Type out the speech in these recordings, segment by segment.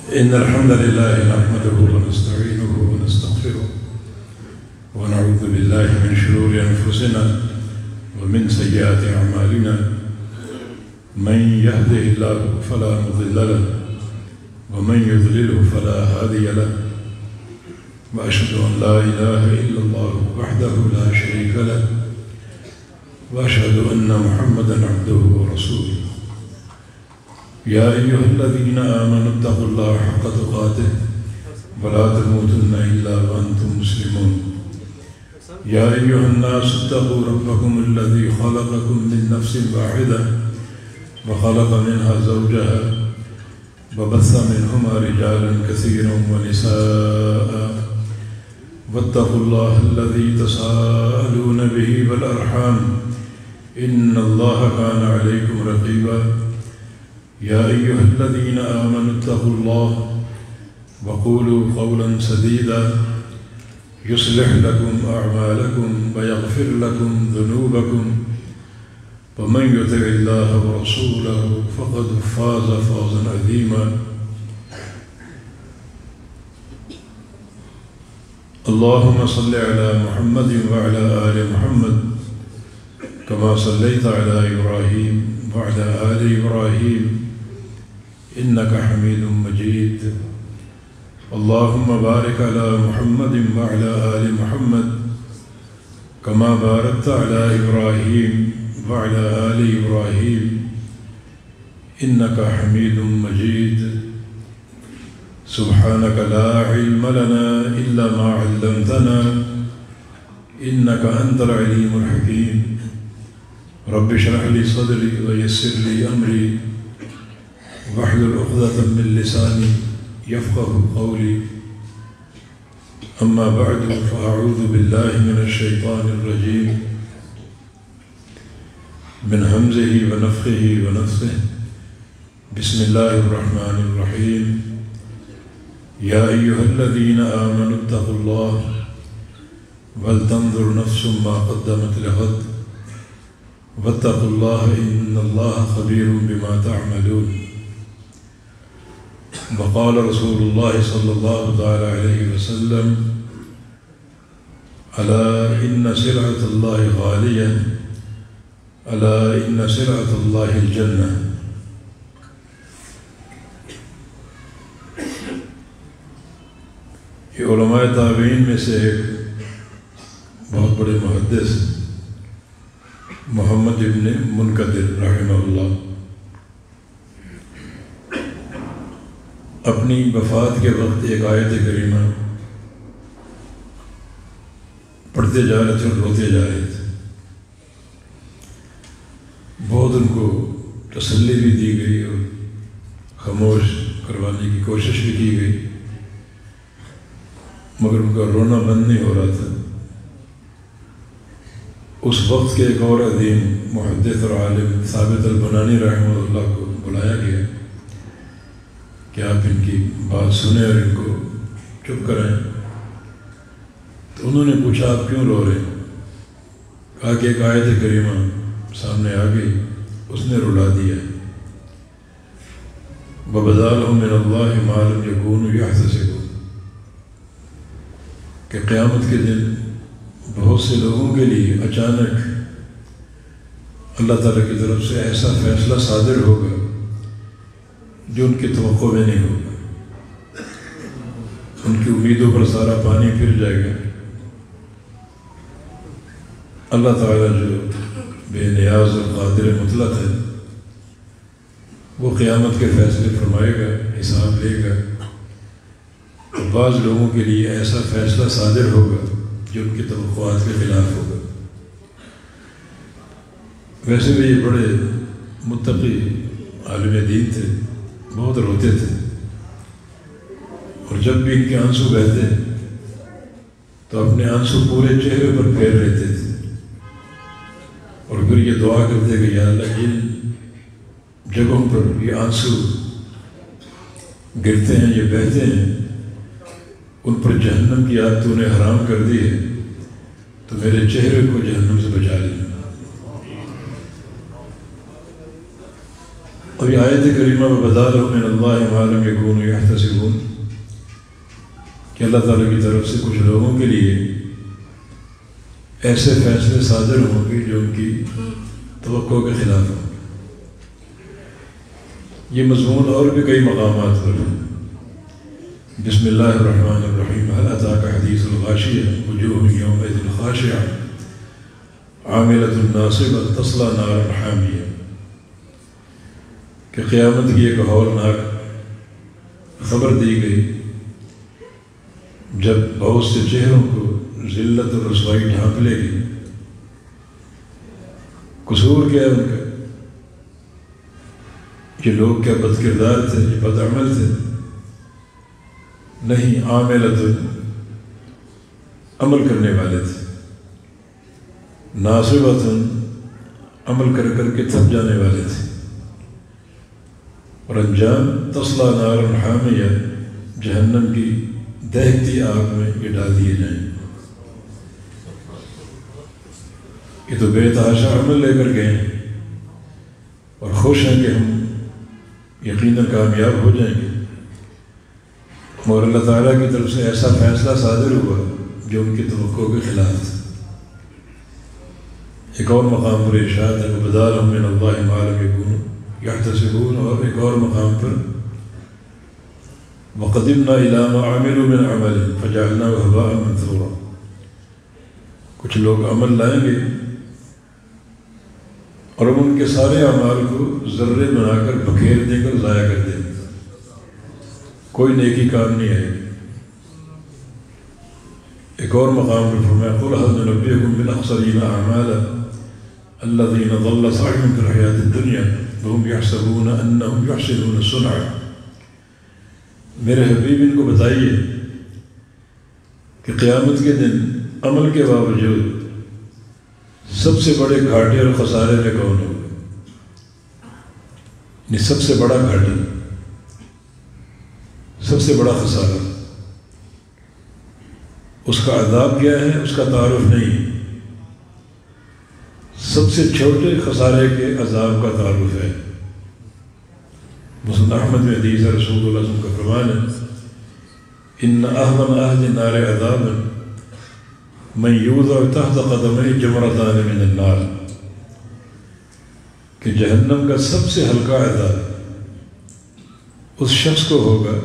إن الحمد لله نحمده ونستعينه ونستغفره ونعوذ بالله من شرور أنفسنا ومن سيئات أعمالنا من يهده الله فلا مضل له ومن يضلله فلا هادي له وأشهد أن لا إله إلا الله وحده لا شريك له وأشهد أن محمدا عبده ورسوله يا أيها الذين آمنوا اتقوا الله حق تقاته ولا تموتن إلا وأنتم مسلمون يا أيها الناس اتقوا ربكم الذي خلقكم من نفس واحدة وخلق منها زوجها وبث منهما رجالا كثيرا ونساء واتقوا الله الذي تساءلون به والأرحام إن الله كان عليكم رقيبا يا أيها الذين آمنوا اتقوا الله وقولوا قولا سديدا يصلح لكم أعمالكم ويغفر لكم ذنوبكم ومن يطع الله ورسوله فقد فاز فوزا عظيما اللهم صل على محمد وعلى آل محمد كما صليت على إبراهيم وعلى آل إبراهيم إنك حميد مجيد اللهم بارك على محمد وعلى آل محمد كما باركت على إبراهيم وعلى آل إبراهيم إنك حميد مجيد سبحانك لا علم لنا إلا ما علمتنا إنك أنت العليم الحكيم رب اشرح لي صدري ويسر لي أمري واحلل عقدة من لساني يفقه قولي أما بعد فأعوذ بالله من الشيطان الرجيم من همزه ونفخه ونفثه بسم الله الرحمن الرحيم يا أيها الذين آمنوا اتقوا الله ولتنظر نفس ما قدمت لغد واتقوا الله إن الله خبير بما تعملون وقال رسول الله صلى الله عليه وسلم ألا إن سلعة الله غالية ألا إن سلعة الله الجنة یہ علماء تابعین میں سے ایک بہت بڑے محدث محمد ابن منکدر رحمہ اللہ اپنی وفات کے وقت ایک آیت کریمہ پڑھتے جا رہے تھے اور روتے جا رہے تھے. بہت ان کو تسلی بھی دی گئی اور خاموش کروانے کی کوشش بھی کی گئی مگر ان کا رونا بند نہیں ہو رہا تھا. اس وقت کے ایک اور عظیم محدث اور عالم ثابت البنانی رحمہ اللہ کو بلایا گیا کہ آپ ان کی بات سنیں اور ان کو چپ کرائیں. تو انہوں نے پوچھا آپ کیوں رو رہے ہیں؟ کہا کہ ایک آیت کریمہ سامنے آ گئی اس نے رلا دیا. وَبَدَا لَهُم مِّنَ اللَّهِ مَا لَمْ يَكُونُوا يَحْتَسِبُونَ کہ قیامت کے دن بہت سے لوگوں کے لیے اچانک اللہ تعالیٰ کی طرف سے ایسا فیصلہ صادر ہوگا جو ان کی توقع میں نہیں ہوگا. ان کی امیدوں پر سارا پانی پھر جائے گا. اللہ تعالیٰ جو بے نیاز اور قادر مطلق ہے وہ قیامت کے فیصلے فرمائے گا، حساب لے گا. بعض لوگوں کے لیے ایسا فیصلہ صادر ہوگا جو ان کی توقعات کے خلاف ہوگا. ویسے بھی یہ بڑے متقی عالم دین تھے، بہت روتے تھے اور جب بھی ان کے آنسو بہتے تو اپنے آنسو پورے چہرے پر پھیر لیتے تھے اور پھر یہ دعا کرتے کہ یا اللہ جن جگہوں پر یہ آنسو گرتے ہیں، یہ بہتے ہیں، ان پر جہنم کی آگ تو نے حرام کر دی ہے تو میرے چہرے کو جہنم سے بچا لینا. ابھی آیت کریمہ میں بتا رہا ہوں من اللہ ما لم یکونوا یحتسبون کہ اللہ تعالیٰ کی طرف سے کچھ لوگوں کے لیے ایسے فیصلے صادر ہوں گے جو ان کی توقع کے خلاف ہوں. یہ مضمون اور بھی کئی مقامات پر ہے. بسم اللہ الرحمن الرحیم هل اتاک حدیث الغاشیہ وجوہ یومئذ خاشعہ عاملۃ ناصبہ تصلی نارا حامیہ کہ قیامت کی ایک ہولناک خبر دی گئی جب بہت سے چہروں کو ذلت اور رسوائی ڈھانپ لے گی. قصور کیا ہے ان کا؟ یہ لوگ کیا بد کردار تھے، یہ بد عمل تھے؟ نہیں، عاملۃ عمل کرنے والے تھے، ناصبۃ عمل کر کر کے تھک جانے والے تھے، اور انجام تصلی نارا حامیہ جہنم کی دہتی آگ میں یہ ڈال دیے جائیں. یہ تو بے تحاشا عمل لے کر گئے ہیں اور خوش ہیں کہ ہم یقیناً کامیاب ہو جائیں گے، مگر اللہ تعالیٰ کی طرف سے ایسا فیصلہ صادر ہوا جو ان کی توقع کے خلاف تھا. ایک اور مقام پر ارشاد ہے وَبَدَا لَهُم مِّنَ اللَّهِ مَا لَمْ يَكُونُوا يَحْتَسِبُونَ، اور ایک اور مقام پر وَقَدِمْنَا إِلَىٰ مَا عَمِلُوا مِنْ عَمَلٍ فَجَعَلْنَاهُ هَبَاءً مَّنثُورًا. کچھ لوگ عمل لائیں گے اور ہم ان کے سارے اعمال کو ذرے بنا کر بکھیر دے کر ضائع کر دیں گے، کوئی نیکی کام نہیں آئے گی. ایک اور مقام پر فرمایا قُلْ هَلْ نُنَبِّئُكُم بِالْأَخْسَرِينَ أَعْمَالًا الَّذِينَ ضَلَّ سَعْيُهُمْ فِي الْحَيَاةِ الدُّنْيَا وَهُمْ يَحْسَبُونَ أَنَّهُمْ يُحْسِنُونَ صُنْعًا. میرے حبیب ان کو بتائیے کہ قیامت کے دن عمل کے باوجود سب سے بڑے گھاٹے اور خسارے میں کون ہوگا؟ یعنی سب سے بڑا گھاٹا، سب سے بڑا خسارہ، اس کا عذاب کیا ہے اس کا تعارف نہیں، سب سے چھوٹے خسارے کے عذاب کا تعارف ہے. مسند احمد میں حدیث رسول اللہ صلی اللہ علیہ وسلم کا فرمان ہے ان اہون اہل النار عذابا من یوضع تحت قدمیہ جمرتان من النار، کہ جہنم کا سب سے ہلکا عذاب اس شخص کو ہوگا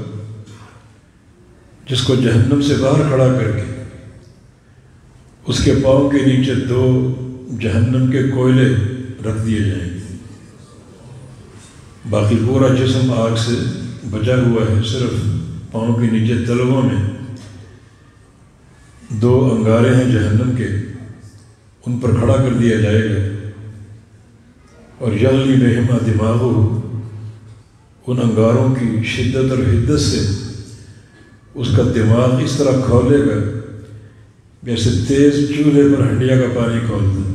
جس کو جہنم سے باہر کھڑا کر کے اس کے پاؤں کے نیچے 2 جہنم کے کوئلے رکھ دیے جائیں گے. باقی پورا جسم آگ سے بچا ہوا ہے، صرف پاؤں کے نیچے تلووں میں 2 انگارے ہیں جہنم کے، ان پر کھڑا کر دیا جائے گا. اور یغلی بہما دماغو، ان انگاروں کی شدت اور حدت سے اس کا دماغ اس طرح کھولے گا جیسے تیز چولہے پر ہنڈیا کا پانی کھولتا ہے.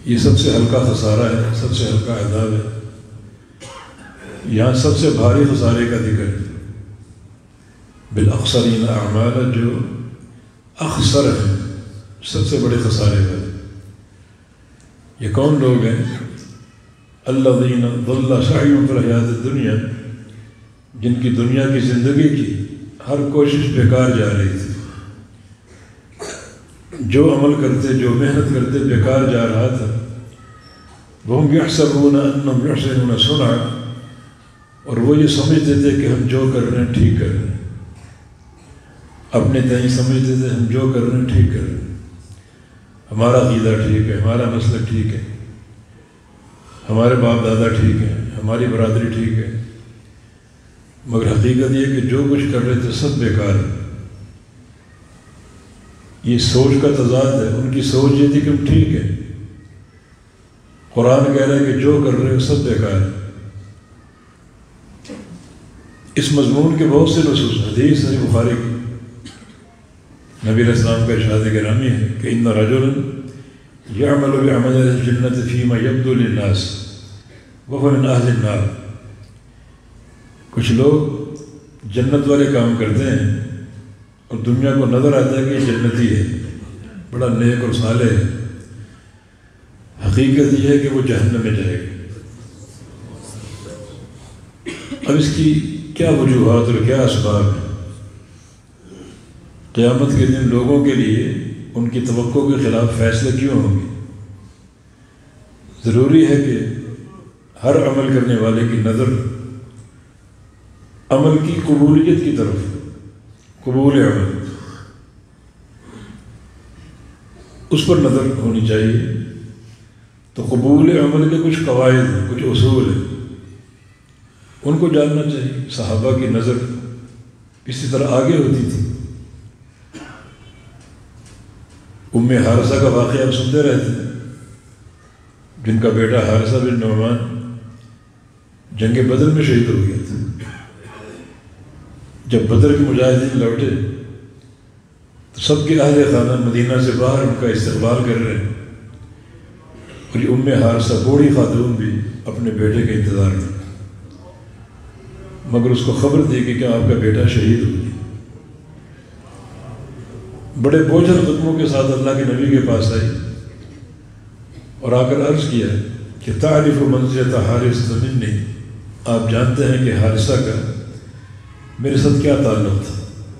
یہ سب سے ہلکا خسارہ ہے، سب سے ہلکا عذاب ہے. یہاں سب سے بھاری خسارے کا ذکر ہے بالاخسرین اعمال، جو اخسر ہیں، سب سے بڑے خسارے والے. یہ کون لوگ ہیں؟ الذین ضل سعیہم فی الحیاۃ الدنیا، جن کی دنیا کی زندگی کی ہر کوشش بیکار جا رہی تھی، جو عمل کرتے، جو محنت کرتے بیکار جا رہا تھا. وہم یحسبون انہم یحسنون صنعا، اور وہ یہ سمجھتے تھے کہ ہم جو کر رہے ہیں ٹھیک کر رہے ہیں، اپنے تئیں سمجھتے تھے ہم جو کر رہے ہیں ٹھیک کر رہے ہیں، ہمارا عقیدہ ٹھیک ہے، ہمارا مسلک ٹھیک ہے، ہمارے باپ دادا ٹھیک ہے، ہماری برادری ٹھیک ہے. مگر حقیقت یہ کہ جو کچھ کر رہے تھے سب بیکار ہے. یہ سوچ کا تضاد ہے. ان کی سوچ یہ تھی کہ ہم ٹھیک ہے، قرآن کہہ رہا ہے کہ جو کر رہے ہیں سب بیکار ہے. اس مضمون کے بہت سے نصوص، حدیث ہے بخاری کی، نبی علیہ السلام کا ارشاد گرامی ہے کہ ان رجلا یعمل بعمل اہل الجنۃ فیما یبدو للناس وهو من اہل النار. کچھ لوگ جنت والے کام کرتے ہیں اور دنیا کو نظر آتا ہے کہ یہ جنتی ہے، بڑا نیک اور صالح ہے. حقیقت یہ ہے کہ وہ جہنم میں جائے گا. اب اس کی کیا وجوہات اور کیا اسباب ہیں؟ قیامت کے دن لوگوں کے لیے ان کی توقع کے خلاف فیصلے کیوں ہوں گے؟ ضروری ہے کہ ہر عمل کرنے والے کی نظر عمل کی قبولیت کی طرف، قبول عمل اس پر نظر ہونی چاہیے۔ تو قبول عمل کے کچھ قواعد ہیں، کچھ اصول ہیں، ان کو جاننا چاہیے۔ صحابہ کی نظر اسی طرح آگے ہوتی تھی۔ ام حارثہ کا واقعہ آپ سنتے رہتے ہیں، جن کا بیٹا حارثہ بن نعمان جنگ بدر میں شہید ہو گیا تھا۔ جب بدر کے مجاہدین لوٹے تو سب کے اہل خانہ مدینہ سے باہر ان کا استقبال کر رہے ہیں، اور یہ ام حارثہ بوڑھی خاتون بھی اپنے بیٹے کے انتظار میں، مگر اس کو خبر دی کہ کیا آپ کا بیٹا شہید ہو گیا۔ بڑے بوجھل قدموں کے ساتھ اللہ کے نبی کے پاس آئی اور آ کر عرض کیا کہ تعریف منزلۃ حارثہ منی، آپ جانتے ہیں کہ حارثہ کا میرے ساتھ کیا تعلق تھا،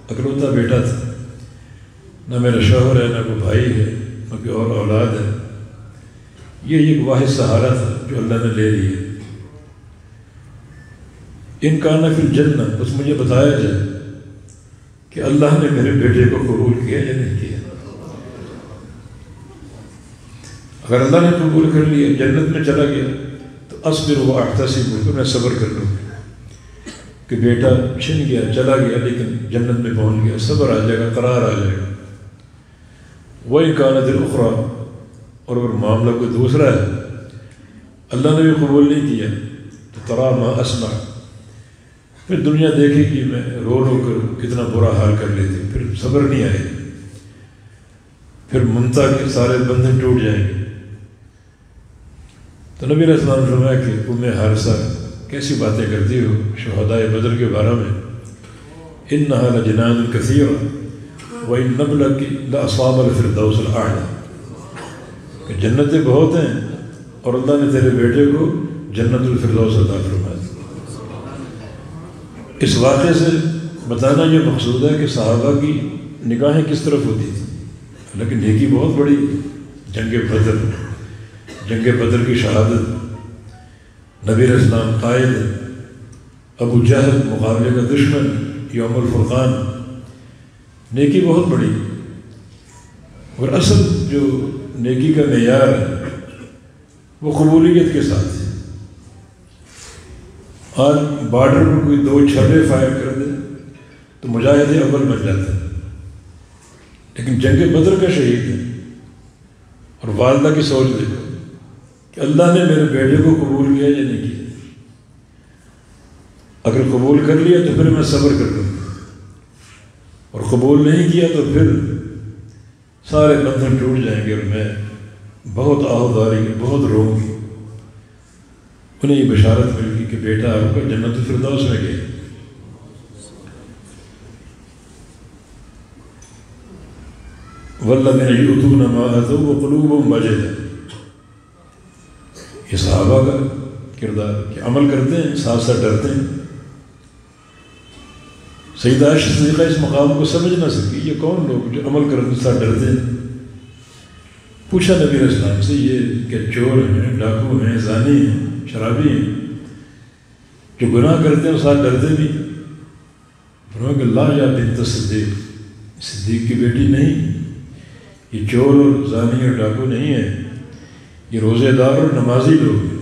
اکلوتا بیٹا تھا، نہ میرا شوہر ہے، نہ کوئی بھائی ہے، نہ کوئی اور اولاد ہے، یہ ایک واحد سہارا تھا جو اللہ نے لے لیا۔ ان کا نہ پھر جنت، بس مجھے بتایا جائے کہ اللہ نے میرے بیٹے کو قبول کیا یا نہیں کیا۔ اگر اللہ نے قبول کر لیا، جنت میں چلا گیا، تو اصبر و احتسب، تو میں صبر کر لوں کہ بیٹا چھن گیا، چلا گیا، لیکن جنت میں پہنچ گیا، صبر آ جائے گا، قرار آ جائے گا۔ وَإِنْ كَانَتِ الْأُخْرَى، اور اگر معاملہ کوئی دوسرا ہے، اللہ نے بھی قبول نہیں کیا، تو ترا ما اسمع، پھر دنیا دیکھے گی میں رو رو کر کتنا برا حال کر لیتی، پھر صبر نہیں آئے گا، پھر ممتا کے سارے بندھن ٹوٹ جائیں گے۔ تو نبی علیہ السلام نے فرمایا کہ ام حارثہ کیسی باتیں کرتی ہو شہدائے بدر کے بارے میں، انہا لجنان کثیرہ وَإِنَّ ابْنَكِ لَأَصْحَابَ الْفِرْدَوْسِ الْأَعْلَىٰ، کہ جنتیں بہت ہیں اور اللہ نے تیرے بیٹے کو جنت الفردوس عطا فرما دی۔ اس واقعے سے بتانا یہ مقصود ہے کہ صحابہ کی نگاہیں کس طرف ہوتی تھیں، لیکن نیکی بہت بڑی، جنگ بدر کی شہادت، نبی علیہ السلام قائد، ابو جہل مقابلے کا دشمن، یوم الفرقان، نیکی بہت بڑی۔ اور اصل جو نیکی کا معیار ہے وہ قبولیت کے ساتھ ہے۔ آج بارڈر پر کوئی 2 چھرے فائر کر دے تو مجاہد اول بن جاتا ہے، لیکن جنگ بدر کا شہید ہے، اور والدہ کی سوچ دیکھو کہ اللہ نے میرے بیٹے کو قبول کیا یا نہیں کیا۔ اگر قبول کر لیا تو پھر میں صبر کر لوں، اور قبول نہیں کیا تو پھر سارے بندھن ٹوٹ جائیں گے اور میں بہت آہداری گی، بہت رو گی۔ انہیں یہ بشارت مل گئی کہ بیٹا آپ کا جنت الفردوس میں گیا۔ وَالَّذِينَ يُؤْتُونَ مَا آتَوْا وَقُلُوبُهُمْ وَجِلَةٌ، یہ صحابہ کا کردار کہ عمل کرتے ہیں ساتھ ساتھ ڈرتے ہیں۔ سیدہ عائشہ صدیقہ اس مقام کو سمجھ نہ سکی، یہ کون لوگ جو عمل کرتے ساتھ ڈرتے ہیں؟ پوچھا نبی علیہ السلام سے، یہ کہ چور ہیں، ڈاکو ہیں، زانی ہیں، شرابی ہیں، جو گناہ کرتے ہیں ساتھ ڈرتے بھی؟ فرمایا کہ لا یا بنت صدیق، صدیق کی بیٹی نہیں، یہ چور اور زانی اور ڈاکو نہیں ہے، یہ روزے دار اور نمازی لوگ ہیں،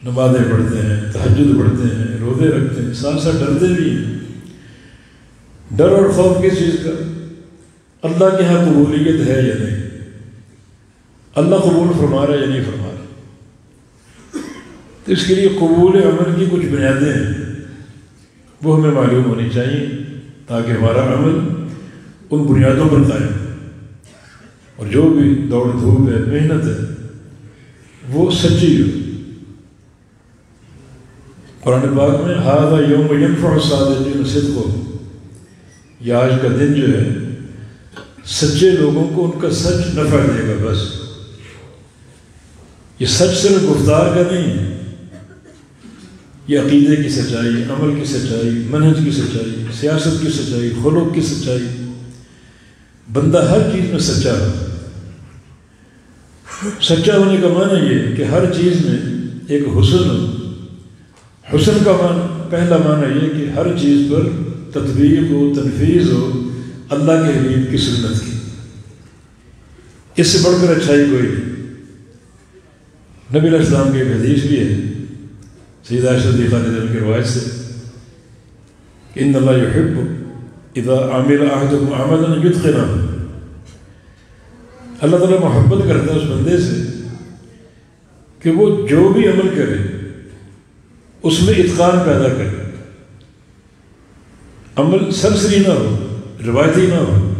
نمازیں پڑھتے ہیں، تہجد پڑھتے ہیں، روزے رکھتے ہیں، ساتھ ساتھ ڈرتے بھی ہیں۔ ڈر اور خوف کس چیز کا؟ اللہ کے ہاں قبولیت ہے یا نہیں، اللہ قبول فرما رہا ہے یا نہیں فرما رہا۔ تو اس کے لیے قبول عمل کی کچھ بنیادیں ہیں، وہ ہمیں معلوم ہونی چاہیے تاکہ ہمارا عمل ان بنیادوں پر قائم ہو، اور جو بھی دوڑ دھوپ ہے، محنت ہے، وہ سچی ہو۔ قرآن پاک میں ھذا یوم ینفع الصادقین صدقہم، یہ آج کا دن جو ہے سچے لوگوں کو ان کا سچ نفع دے گا۔ بس یہ سچ صرف گفتار کا نہیں ہے، یہ عقیدے کی سچائی، عمل کی سچائی، منہج کی سچائی، سیاست کی سچائی، خلق کی سچائی، بندہ ہر چیز میں سچا ہو۔ سچا ہونے کا معنی یہ کہ ہر چیز میں ایک حسن ہو۔ حسن کا پہلا معنی یہ کہ ہر چیز پر تطبیق ہو، تنفیذ ہو اللہ کے حبیب کی سنت کی۔ اس سے بڑھ کر اچھائی کوئی نہیں۔ نبی علیہ السلام کی ایک حدیث بھی ہے سیدہ عائشہ رضی اللہ عنہا کی روایت سے کہ ان اللہ یحب اذا عمل احدکم عملا یتقنہ، اللہ تعالیٰ محبت کرتا ہے اس بندے سے کہ وہ جو بھی عمل کرے اس میں اتقان پیدا کرے، عمل سرسری نہ ہو، روایتی نہ ہو،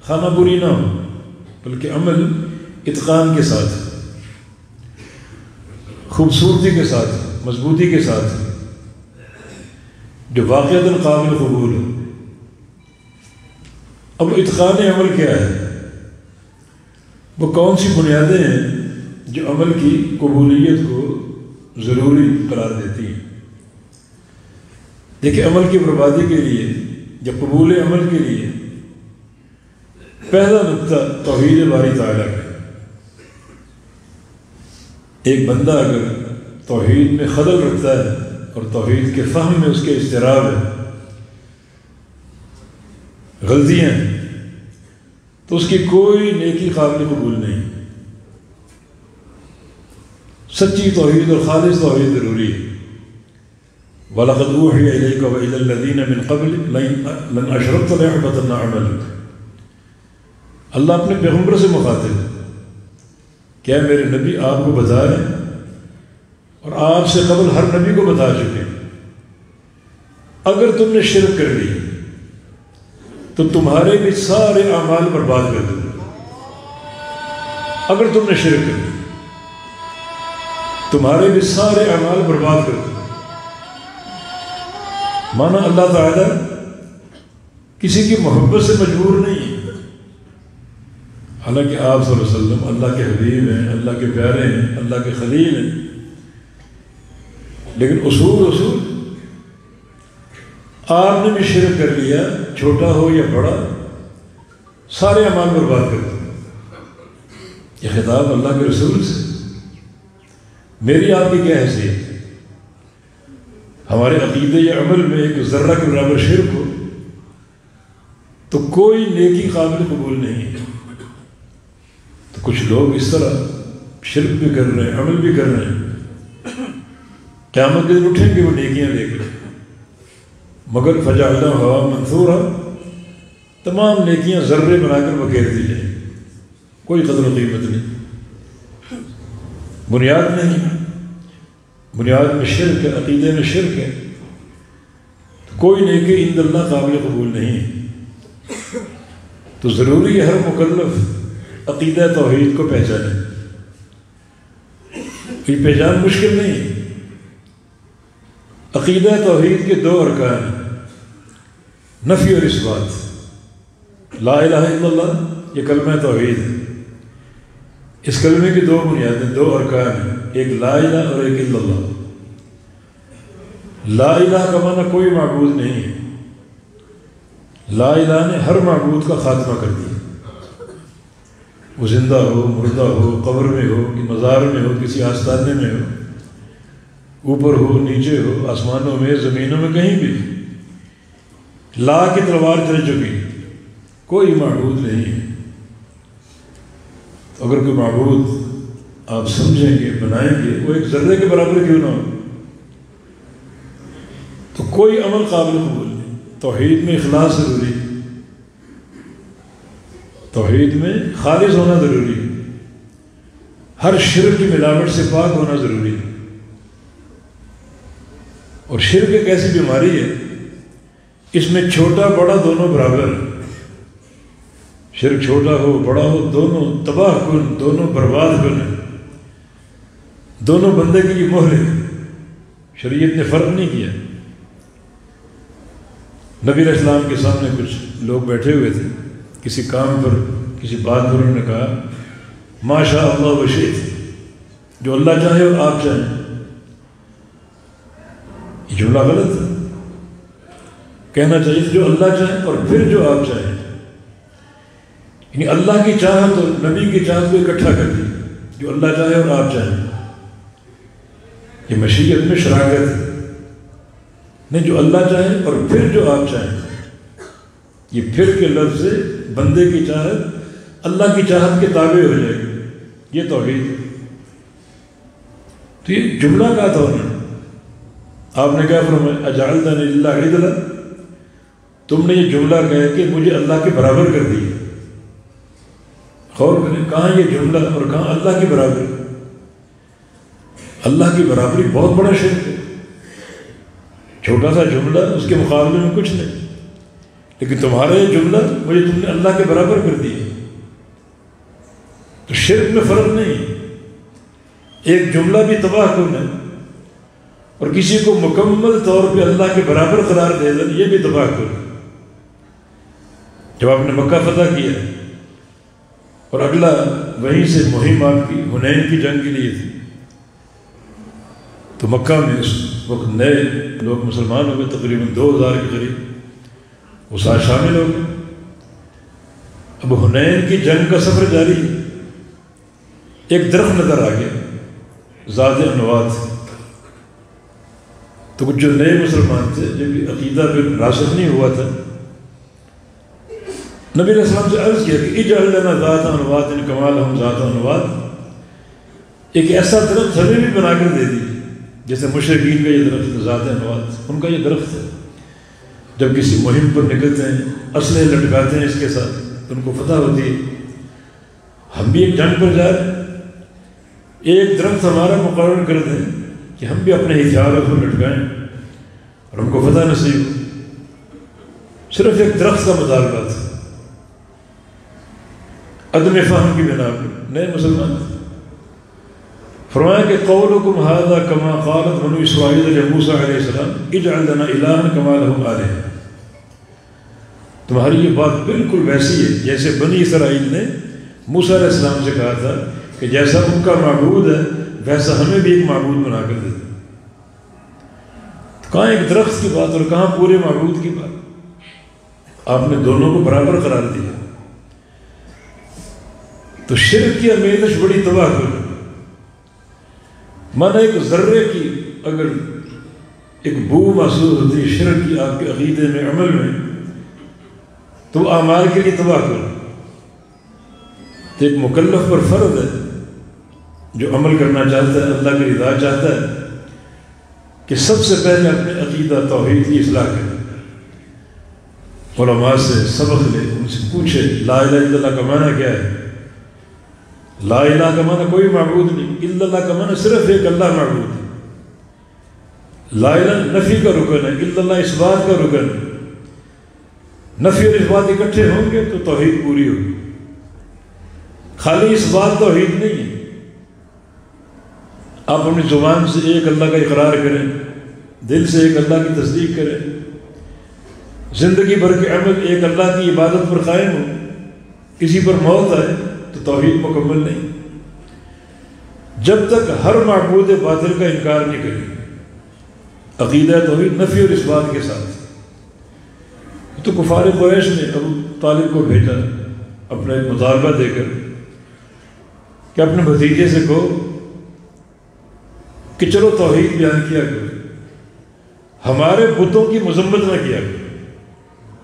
خانہ پوری نہ ہو، بلکہ عمل اتقان کے ساتھ، خوبصورتی کے ساتھ، مضبوطی کے ساتھ، جو واقعتاً قابل قبول ہو۔ اب اتقان عمل کیا ہے؟ وہ کون سی بنیادیں ہیں جو عمل کی قبولیت کو ضروری قرار دیتی ہیں؟ دیکھیں، عمل کی بربادی کے لیے یا قبول عمل کے لیے پہلا نقطہ توحید باری تعالیٰ کا۔ ایک بندہ اگر توحید میں خلل رکھتا ہے اور توحید کے فہم میں اس کے اضطراب ہے، غلطیاں ہیں، تو اس کی کوئی نیکی قابل قبول نہیں۔ سچی توحید اور خالص توحید ضروری ہے۔ وَلَقَدْ أُوحِيَ إِلَيْكَ وَإِلَى الَّذِينَ مِنْ قَبْلِكَ لَنْ أَشْرَكْتَ لَيَحْبَطَنَّ عَمَلُكَ۔ اللہ اپنے پیغمبر سے مخاطب ہے، کیا میرے نبی آپ کو بتا رہے ہیں اور آپ سے قبل ہر نبی کو بتا چکے ہیں، اگر تم نے شرک کر لی تو تمہارے بھی سارے اعمال برباد کر دیں۔ اگر تم نے شرک کر لی تمہارے بھی سارے اعمال برباد کر دیں۔ مانا اللہ تعالیٰ کسی کی محبت سے مجبور نہیں ہے، حالانکہ آپ صلی اللہ علیہ وسلم اللہ کے حبیب ہیں، اللہ کے پیارے ہیں، اللہ کے خلیل ہیں، لیکن اصول آپ نے بھی شرک کر لیا، چھوٹا ہو یا بڑا، سارے اعمال برباد کر دیں۔ یہ خطاب اللہ کے رسول سے، میری آپ کی کیا حیثیت؟ ہمارے عقیدے یا عمل میں ایک ذرہ کے برابر شرک ہو تو کوئی نیکی قابل قبول نہیں ہے۔ تو کچھ لوگ اس طرح شرک بھی کر رہے ہیں، عمل بھی کر رہے ہیں، قیامت کے دن اٹھیں گے وہ نیکیاں لے کر، مگر فجعلناہ ہباء منثورا، تمام نیکیاں ذرے بنا کر بکھیر دی جائیں، کوئی قدر و قیمت نہیں، بنیاد نہیں، بنیاد میں شرک ہے، عقیدے میں شرک ہے، کوئی نیکی عند اللہ قابل قبول نہیں ہے۔ تو ضروری ہے ہر مکلف عقیدہ توحید کو پہچانے۔ یہ پہچان مشکل نہیں ہے۔ عقیدہ توحید کے دو ارکان ہیں، نفی اور اثبات۔ لا الہ الا اللہ یہ کلمہ توحید ہے، اس کلمے کی دو بنیادیں، دو ارکان ہیں، ایک لا الہ اور ایک الا اللہ۔ لا الہ کا معنی کوئی معبود نہیں ہے، لا الہ نے ہر معبود کا خاتمہ کر دیا، وہ زندہ ہو، مردہ ہو، قبر میں ہو، مزار میں ہو، کسی آستانے میں ہو، اوپر ہو، نیچے ہو، آسمانوں میں، زمینوں میں، کہیں بھی لا کی تلوار چل چکی، کوئی معبود نہیں ہے۔ اگر کوئی معبود آپ سمجھیں گے، بنائیں گے، وہ ایک ذرے کے برابر کیوں نہ ہو، تو کوئی عمل قابل قبول نہیں۔ توحید میں اخلاص ضروری ہے، توحید میں خالص ہونا ضروری ہے، ہر شرک کی ملاوٹ سے پاک ہونا ضروری ہے۔ اور شرک ایک ایسی بیماری ہے، اس میں چھوٹا بڑا دونوں برابر ہیں۔ شرک چھوٹا ہو بڑا ہو، دونوں تباہ کن، دونوں برباد کن ہیں، دونوں بندے کے لیے مہر ہے۔ شریعت نے فرق نہیں کیا۔ نبی علیہ السلام کے سامنے کچھ لوگ بیٹھے ہوئے تھے، کسی کام پر، کسی بات پر، انہوں نے کہا ما شاء اللہ و شئت، جو اللہ چاہے اور آپ چاہیں۔ جملہ غلط ہے، کہنا چاہیے جو اللہ چاہے اور پھر جو آپ چاہیں، یعنی اللہ کی چاہت اور نبی کی چاہت کو اکٹھا کر دی، جو اللہ چاہے اور آپ چاہیں، یہ مشیت میں شراکت ہے، نہیں جو اللہ چاہے اور پھر جو آپ چاہیں، یہ پھر کے لفظ سے بندے کی چاہت اللہ کی چاہت کے تابع ہو جائے گی، یہ توحید ہے۔ تو یہ جملہ کا تھا آپ نے کیا فرمایا اجعلتنی للہ عدلا، تم نے یہ جملہ کہا کہ مجھے اللہ کے برابر کر دی، غور کریں کہاں یہ جملہ اور کہاں اللہ کی برابری۔ اللہ کی برابری بہت بڑا شرک ہے، چھوٹا سا جملہ اس کے مقابلے میں کچھ نہیں، لیکن تمہارا یہ جملہ مجھے تم نے اللہ کے برابر کر دیا، تو شرک میں فرق نہیں، ایک جملہ بھی تباہ کن ہے اور کسی کو مکمل طور پہ اللہ کے برابر قرار دے دینا یہ بھی تباہ کن ہے۔ جب آپ نے مکہ فتح کیا اور اگلا وہیں سے مہم آپ کی حنین کی جنگ کے لیے تھی، تو مکہ میں اس وقت نئے لوگ مسلمان ہو گئے، تقریباً 2000 کے قریب وہ ساتھ شامل ہو گئے۔ اب حنین کی جنگ کا سفر جاری ہے، ایک درخت نظر آ گیا ذات انوات، تو کچھ جو نئے مسلمان تھے جب کہ عقیدہ پہ راسخ نہیں ہوا تھا، نبی علیہ السلام سے عرض کیا کہ اجعل لنا ذات انوات کما لہم ذات انوات، ایک ایسا درخت ہمیں بھی بنا کر دے دی جیسے مشرکین کا یہ درخت ذات انوات، ان کا یہ درخت ہے، جب کسی مہم پر نکلتے ہیں اسلحے لٹکاتے ہیں اس کے ساتھ تو ان کو فتح ہوتی ہے۔ ہم بھی ایک جنگ پر جا رہے ہیں، ایک درخت ہمارا مقرر کر دیں کہ ہم بھی اپنے ہتھیاروں کو لٹکائیں اور ہم کو فتح نصیب ہو، صرف ایک درخت کا مطالبہ تھا، عدم فہم کی بنا پر نئے مسلمان تھے۔ فرمایا کہ قولکم ھذا کما قالت بنو اسرائیل لموسیٰ علیہ السلام اجعل لنا الہا کما لہم آلہہ، تمہاری یہ بات بالکل ویسی ہے جیسے بنی اسرائیل نے موسیٰ علیہ السلام سے کہا تھا کہ جیسا ان کا معبود ہے ویسا ہمیں بھی ایک معبود بنا کر دے دیں۔ کہاں ایک درخت کی بات اور کہاں پورے معبود کی بات، آپ نے دونوں کو برابر قرار دیا۔ تو شرک کی آمیزش بڑی تباہ کن، مانا ایک ذرے کی اگر ایک بو محسوس ہوتی ہے شرک کی آپ کے عقیدے میں عمل میں، تو اعمال کے لیے تباہ کن۔ تو ایک مکلف پر فرض ہے جو عمل کرنا چاہتا ہے اللہ کی رضا چاہتا ہے کہ سب سے پہلے اپنے عقیدہ توحید کی اصلاح کرے، علماء سے سبق لے، ان سے پوچھے لا الہ الا اللہ کا معنی کیا ہے، لا الہ کا معنی کوئی معبود نہیں، الا اللہ کا معنی صرف ایک اللہ معبود ہے، لا الہ نفی کا رکن ہے، الا اللہ اس بات کا رکن ہے، نفی اور اس بات اکٹھے ہوں گے تو توحید پوری ہوگی۔ خالی اس بات توحید نہیں ہے، آپ اپنی زبان سے ایک اللہ کا اقرار کریں، دل سے ایک اللہ کی تصدیق کریں، زندگی بھر کے عمل ایک اللہ کی عبادت پر قائم ہو، کسی پر موت آئے تو توحید مکمل نہیں، جب تک ہر معبود باطل کا انکار نہیں کرے، عقیدہ توحید نفی اور اس بات کے ساتھ۔ تو کفار قریش نے ابو طالب کو بھیجا اپنا ایک مطالبہ دے کر کہ اپنے بھتیجے سے کہو کہ چلو توحید بیان کیا کرو، ہمارے بتوں کی مذمت نہ کیا کرو،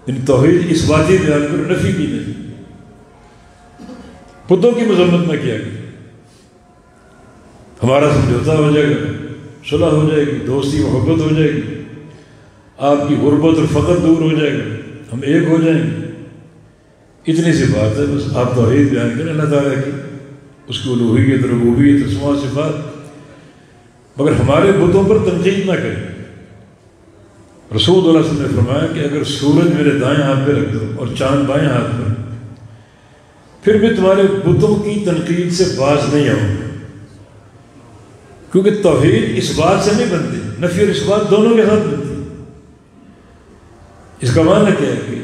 یعنی توحید اس باتی بیان کرو، نفی کی نہیں، بتوں کی مذمت نہ کیا کرو، ہمارا سمجھوتا ہو جائے گا، صلح ہو جائے گی، دوستی محبت ہو جائے گی، آپ کی غربت اور فقر دور ہو جائے گا، ہم ایک ہو جائیں گے، اتنی سی بات ہے، بس آپ توحید بیان کریں اللہ تعالیٰ کی، اس کی الوہیت ربوبیت اسماء و صفات، مگر ہمارے بتوں پر تنقید نہ کریں۔ رسول اللہ صلی اللہ علیہ وسلم نے فرمایا کہ اگر سورج میرے دائیں ہاتھ پہ رکھ دو اور چاند بائیں ہاتھ پر، پھر بھی تمہارے بتوں کی تنقید سے باز نہیں آؤں گا، کیونکہ توحید اس بات سے نہیں بنتی، نفی اور اس بات دونوں کے ساتھ بنتی۔ اس کا معنی کیا ہے کہ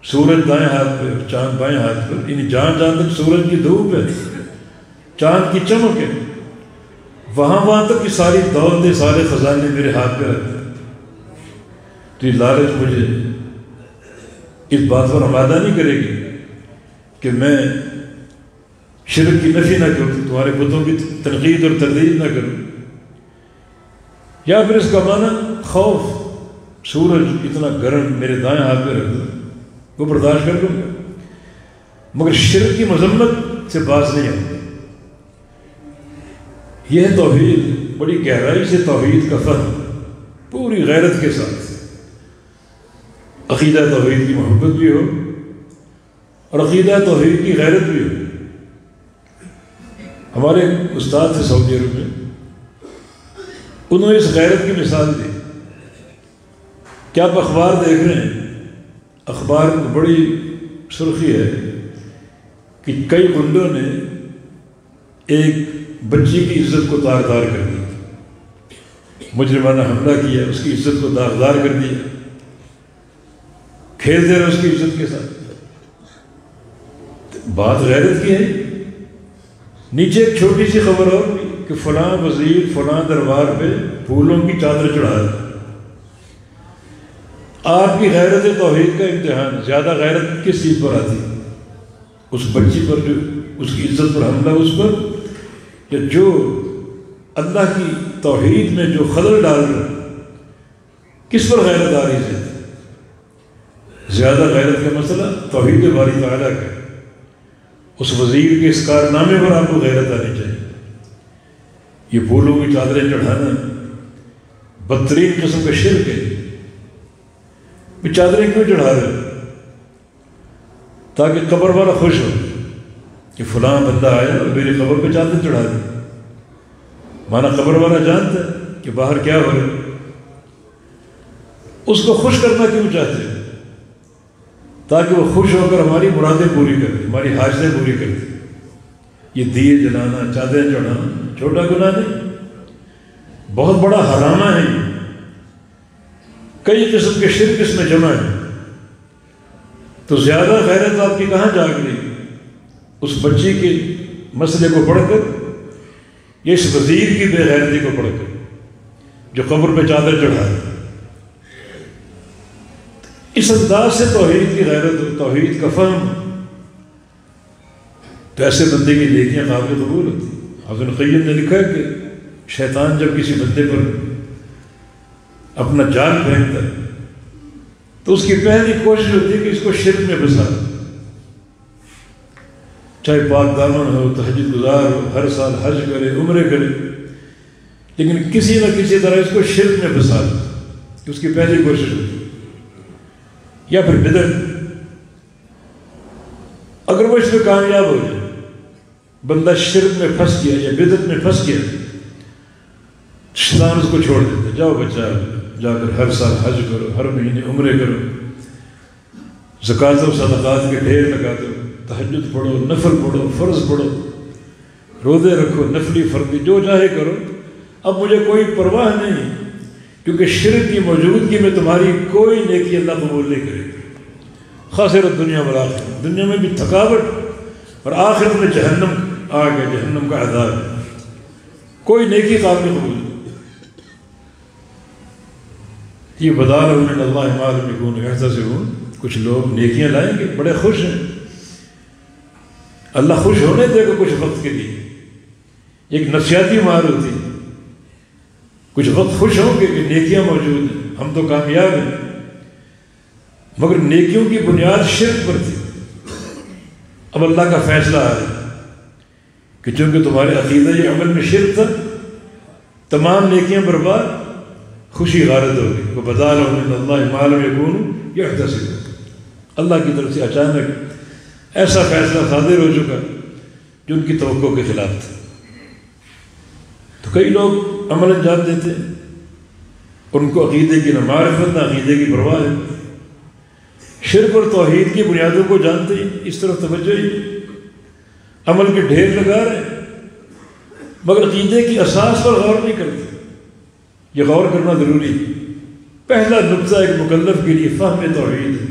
سورج دائیں ہاتھ پہ اور چاند بائیں ہاتھ پر، یعنی جہاں تک سورج کی دھوپ ہے، چاند کی چمک ہے، وہاں تک کی ساری دولتیں، سارے خزانے میرے ہاتھ پہ رکھتے ہیں، تو یہ لالچ مجھے اس بات پر آمادہ نہیں کرے گی کہ میں شرک کی نفی نہ کروں، تمہارے بتوں کی تنقید اور تردید نہ کروں. یا پھر اس کا معنی خوف، سورج اتنا گرم میرے دائیں ہاتھ میں رکھ دو، وہ برداشت کر لوں گا، مگر شرک کی مذمت سے باز نہیں آؤں. یہ ہے توحید، بڑی گہرائی سے توحید کا فہم، پوری غیرت کے ساتھ. عقیدہ توحید کی محبت بھی ہو اور عقیدہ توحید کی غیرت بھی ہو. ہمارے استاد تھے سعودی عرب میں، انہوں نے اس غیرت کی مثال دی کہ آپ اخبار دیکھ رہے ہیں، اخبار میں بڑی سرخی ہے کہ کئی گنڈوں نے ایک بچی کی عزت کو داغدار کر دیا، مجرمانہ حملہ کیا، اس کی عزت کو داغدار کر دیا، کھیلتے رہے اس کی عزت کے ساتھ. بات غیرت کی ہے. نیچے ایک چھوٹی سی خبر اور بھی کہ فلاں وزیر فلاں دربار پہ پھولوں کی چادر چڑھا ہے. آپ کی غیرت توحید کا امتحان، زیادہ غیرت کس چیز پر آتی؟ اس بچی پر جو اس کی عزت پر حملہ، اس پر، یا جو اللہ کی توحید میں جو خلل ڈال رہا، کس پر غیرت آ رہی ہے؟ زیادہ غیرت کا مسئلہ توحید باری تعالیٰ کا. اس وزیر کے اس کارنامے پر آپ کو غیرت آنی چاہیے. یہ پھولوں کی چادریں چڑھانا بدترین قسم کا شرک ہے. یہ چادریں کیوں چڑھا رہے ہیں؟ تاکہ قبر والا خوش ہو کہ فلاں بندہ آیا اور میری قبر پہ چادر چڑھا دی. مانا قبر والا جانتا ہے کہ باہر کیا ہو رہا ہے. اس کو خوش کرنا کیوں چاہتے ہیں؟ تاکہ وہ خوش ہو کر ہماری مرادیں پوری کر دے، ہماری حاجتیں پوری کر دے. یہ دیے جلانا، چادریں چڑھانا چھوٹا گناہ نہیں، بہت بڑا حرامہ ہے. کئی قسم کے شرک اس میں جمع ہے. تو زیادہ غیرت آپ کی کہاں جاگ رہی؟ اس بچی کے مسئلے کو پڑھ کر یا اس وزیر کی بے غیرتی کو پڑھ کر جو قبر پہ چادر چڑھا ہے؟ اس انداز سے توحید کی غیرت، توحید کا فہم، تو ایسے بندے کی نیکیاں قابل قبول ہوتی. حافظ ابن قیم نے لکھا ہے کہ شیطان جب کسی بندے پر اپنا جال پھینکتا ہے تو اس کی پہلی کوشش ہوتی ہے کہ اس کو شرک میں پھنسا دے. چاہے پاک دامن ہو، تہجد گزار ہو، ہر سال حج کرے، عمرے کرے، لیکن کسی نہ کسی طرح اس کو شرک میں پھنسا دے، اس کی پہلی کوشش ہوتی ہے. یا پھر بدعت، اگر وہ اس میں کامیاب ہو جائے، بندہ شرک میں پھنس گیا یا بدعت میں پھنس گیا، شیطان اس کو چھوڑ دیتا. جاؤ بچہ، جا کر ہر سال حج کرو، ہر مہینے عمرے کرو، زکوٰۃ و صدقات کے ڈھیر لگا دو، تہجد پڑھو، نفل پڑھو، فرض پڑھو، روزے رکھو، نفلی فرضی جو چاہے کرو. اب مجھے کوئی پرواہ نہیں، کیونکہ شرک کی موجودگی میں تمہاری کوئی نیکی اللہ قبول نہیں کرے گا. خاسرت دنیا والآخرہ، دنیا میں بھی تھکاوٹ اور آخرت میں جہنم آ گیا، جہنم کا عذاب. کوئی نیکی قابل قبول نہیں. یہ بتا رہا ہوں اللہ ما لم یکونوا یحتسبون. کچھ لوگ نیکیاں لائیں گے، بڑے خوش ہیں، اللہ خوش ہونے دے گا کچھ وقت کے لیے. ایک نفسیاتی مار ہوتی، کچھ وقت خوش ہوں گے کہ نیکیاں موجود ہیں، ہم تو کامیاب ہیں، مگر نیکیوں کی بنیاد شرک پر تھی. اب اللہ کا فیصلہ آ رہا ہے کہ چونکہ تمہارے عقیدہ یہ عمل میں شرک تھا، تمام نیکیاں برباد، خوشی غارت ہوگی. وہ بتا رہا ہوں اللہ ما لم یکونوا یحتسبون. اللہ کی طرف سے اچانک ایسا فیصلہ صادر ہو چکا جو ان کی توقع کے خلاف تھا. تو کئی لوگ عمل انجام دیتے ہیں، ان کو عقیدے کی نہ معرفت نہ عقیدے کی پرواہ ہے، شرک اور توحید کی بنیادوں کو جانتے ہی اس طرف توجہ ہی، عمل کے ڈھیر لگا رہے ہیں، مگر عقیدے کی اساس پر غور نہیں کرتے. یہ غور کرنا ضروری ہے. پہلا نقطہ ایک مکلف کے لیے فہم توحید ہے.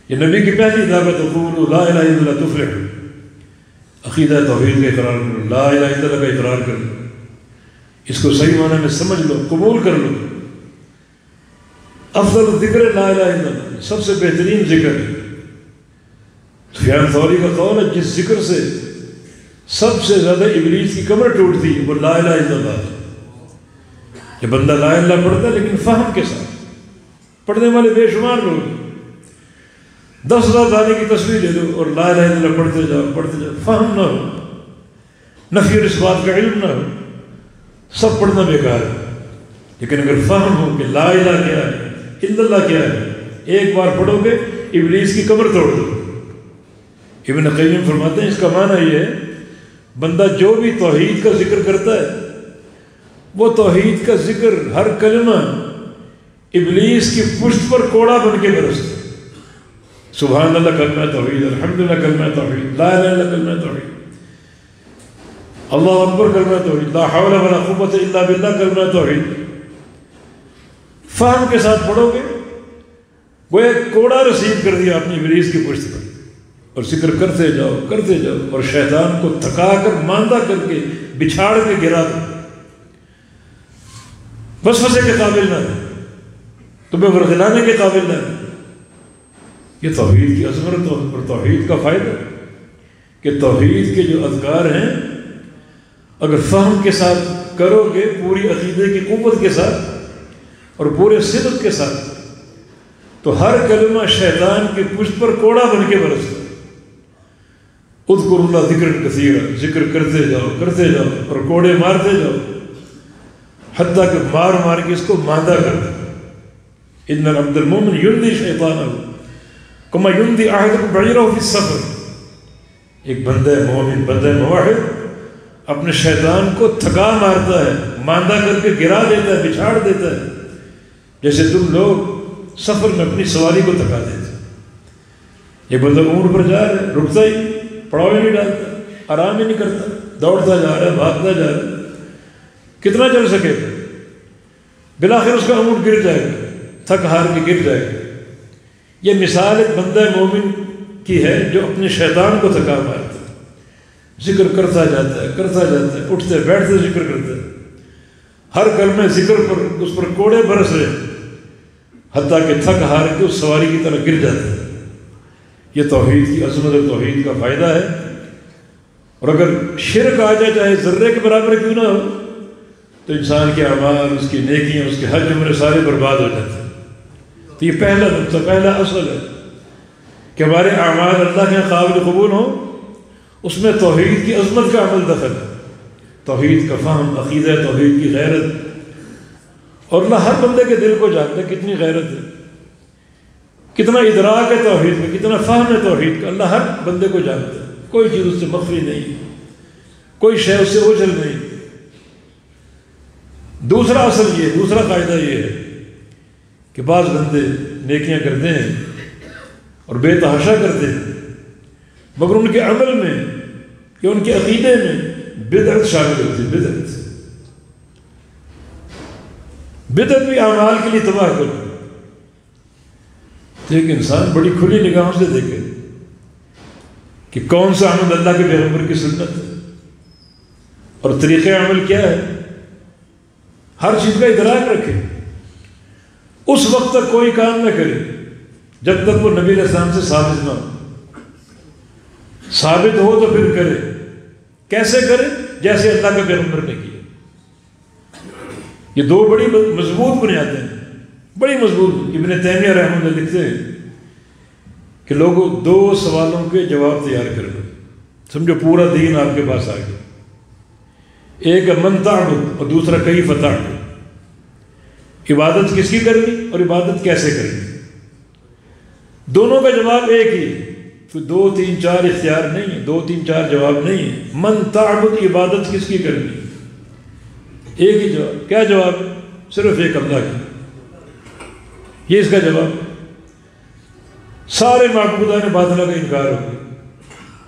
یہ نبی کی پہلی دعوت، قولوا لا الہ الا اللہ تفلحوا. عقیدہ توحید کا اقرار کرو، لا الہ الا اللہ کا اقرار کرو، اس کو صحیح معنی میں سمجھ لو، قبول کر لو. افضل ذکر لا الہ الا اللہ، سب سے بہترین ذکر ہے۔ سفیان ثوری کا قول ہے جس ذکر سے سب سے زیادہ ابلیس کی کمر ٹوٹتی ہے وہ لا الہ الا اللہ ہے۔ یہ بندہ لا الہ پڑھتا ہے لیکن فہم کے ساتھ، پڑھنے والے بے شمار لوگ 10,000 دانے کی تصویر لے دو اور لا الہ الا اللہ پڑھتے جاؤ، فہم نہ ہو، نفی اور اثبات کا علم نہ ہو، سب پڑھنا بیکار ہے۔ لیکن اگر فہم ہو کہ لا الہ کیا ہے، الا اللہ کیا ہے، ایک بار پڑھو گے ابلیس کی کمر توڑ دو۔ ابن قیم فرماتے ہیں اس کا معنی یہ ہے بندہ جو بھی توحید کا ذکر کرتا ہے وہ توحید کا ذکر ہر کلمہ ابلیس کی پشت پر کوڑا بن کے برستا ہے۔ سبحان اللہ کلمہ توحید، الحمدللہ کلمہ توحید، لا الہ الا اللہ کلمہ توحید، اللہ اکبر کلمہ توحید، لا حول ولا قوت الا باللہ کلمہ توحید۔ فہم کے ساتھ پڑھو گے وہ ایک کوڑا رسید کر دیا اپنی ابلیس کی پشت پر، اور ذکر کرتے جاؤ اور شیطان کو تھکا کر ماندہ کر کے بچھاڑ کے گرا دو، وسوسے کے قابل نہ ہے، تمہیں ورغلانے کے قابل نہ ہے۔ یہ توحید کی عظمت اور توحید کا فائدہ کہ توحید کے جو اذکار ہیں اگر فہم کے ساتھ کرو گے، پوری عقیدے کی قوت کے ساتھ اور پورے صدق کے ساتھ، تو ہر کلمہ شیطان کی پشت پر کوڑا بن کے برستا ہے۔ اذکر اللہ ذکر کثیرا، ذکر کرتے جاؤ اور کوڑے مارتے جاؤ حتیٰ کہ مار کے اس کو ماندہ کر دے۔ ان العبد المؤمن یندی شیطانہ کما یندی احدکم بعیرہ فی السفر، ایک بندہ مومن، بندہ موحد اپنے شیطان کو تھکا مارتا ہے، ماندہ کر کے گرا دیتا ہے، بچھاڑ دیتا ہے، جیسے تم لوگ سفر میں اپنی سواری کو تھکا دیتے۔ یہ بندہ اونٹ پر جا رہا ہے، رکتا ہی پڑاؤ ہی نہیں ڈالتا، آرام ہی نہیں کرتا، دوڑتا جا رہا ہے، بھاگتا جا رہا ہے، کتنا چل سکے گا؟ بالآخر اس کا اونٹ گر جائے گا، تھک ہار کے گر جائے گا۔ یہ مثال ایک بندہ مومن کی ہے جو اپنے شیطان کو تھکا مارتا ہے، ذکر کرتا جاتا ہے، اٹھتے بیٹھتے ذکر کرتا ہے، ہر کلمہ ذکر پر اس پر کوڑے برس رہے حتیٰ کہ تھک ہار کے اس سواری کی طرح گر جاتا ہے۔ یہ توحید کی عظمت اور توحید کا فائدہ ہے۔ اور اگر شرک آ جائے چاہے ذرے کے برابر کیوں نہ ہو تو انسان کے اعمال، اس کی نیکیاں، اس کے حج عمرے سارے برباد ہو جاتے ہیں۔ تو یہ پہلا نقطہ، پہلا اصل ہے کہ ہمارے اعمال اللہ کے قابل قبول ہوں، اس میں توحید کی عظمت کا عمل دخل ہے، توحید کا فہم، عقیدہ توحید کی غیرت۔ اور اللہ ہر بندے کے دل کو جانتا ہے کتنی غیرت ہے، کتنا ادراک ہے توحید میں، کتنا فہم ہے توحید کا، اللہ ہر بندے کو جانتا ہے، کوئی چیز اس سے مخفی نہیں، کوئی شے اس سے اوجھل نہیں۔ دوسرا اصل یہ، دوسرا قاعدہ یہ ہے کہ بعض بندے نیکیاں کرتے ہیں اور بے تحاشا کرتے ہیں مگر ان کے عمل میں یا ان کے عقیدے میں بدعت شامل ہوتی ہے۔ بدعت بھی اعمال کے لیے تباہ کرتی ہے۔ ایک انسان بڑی کھلی نگاہوں سے دیکھے کہ کون سا عمل اللہ کے پیغمبر کی سنت ہے اور طریقہ عمل کیا ہے، ہر چیز کا ادراک رکھے، اس وقت تک کوئی کام نہ کرے جب تک وہ نبی علیہ السلام سے ثابت نہ ہو۔ ثابت ہو تو پھر کرے۔ کیسے کرے؟ جیسے اللہ کے پیغمبر نے کیا۔ یہ دو بڑی مضبوط بنیادیں ہیں، بڑی مضبوط۔ ابن تیمیہ رحمہ اللہ لکھتے ہیں کہ لوگوں 2 سوالوں کے جواب تیار کر لو، سمجھو پورا دین آپ کے پاس آ گیا۔ ایک ہے من تعبد اور دوسرا کیف تعبد، عبادت کس کی کرنی اور عبادت کیسے کرنی۔ دونوں کا جواب ایک ہی، کوئی 2 3 4 اختیار نہیں ہے، 2 3 4 جواب نہیں ہے۔ من تعبد، عبادت کس کی کرنی، ایک ہی جواب۔ کیا جواب؟ صرف ایک اللہ کی، یہ اس کا جواب۔ سارے معبودان باطلہ کا انکار ہو گیا،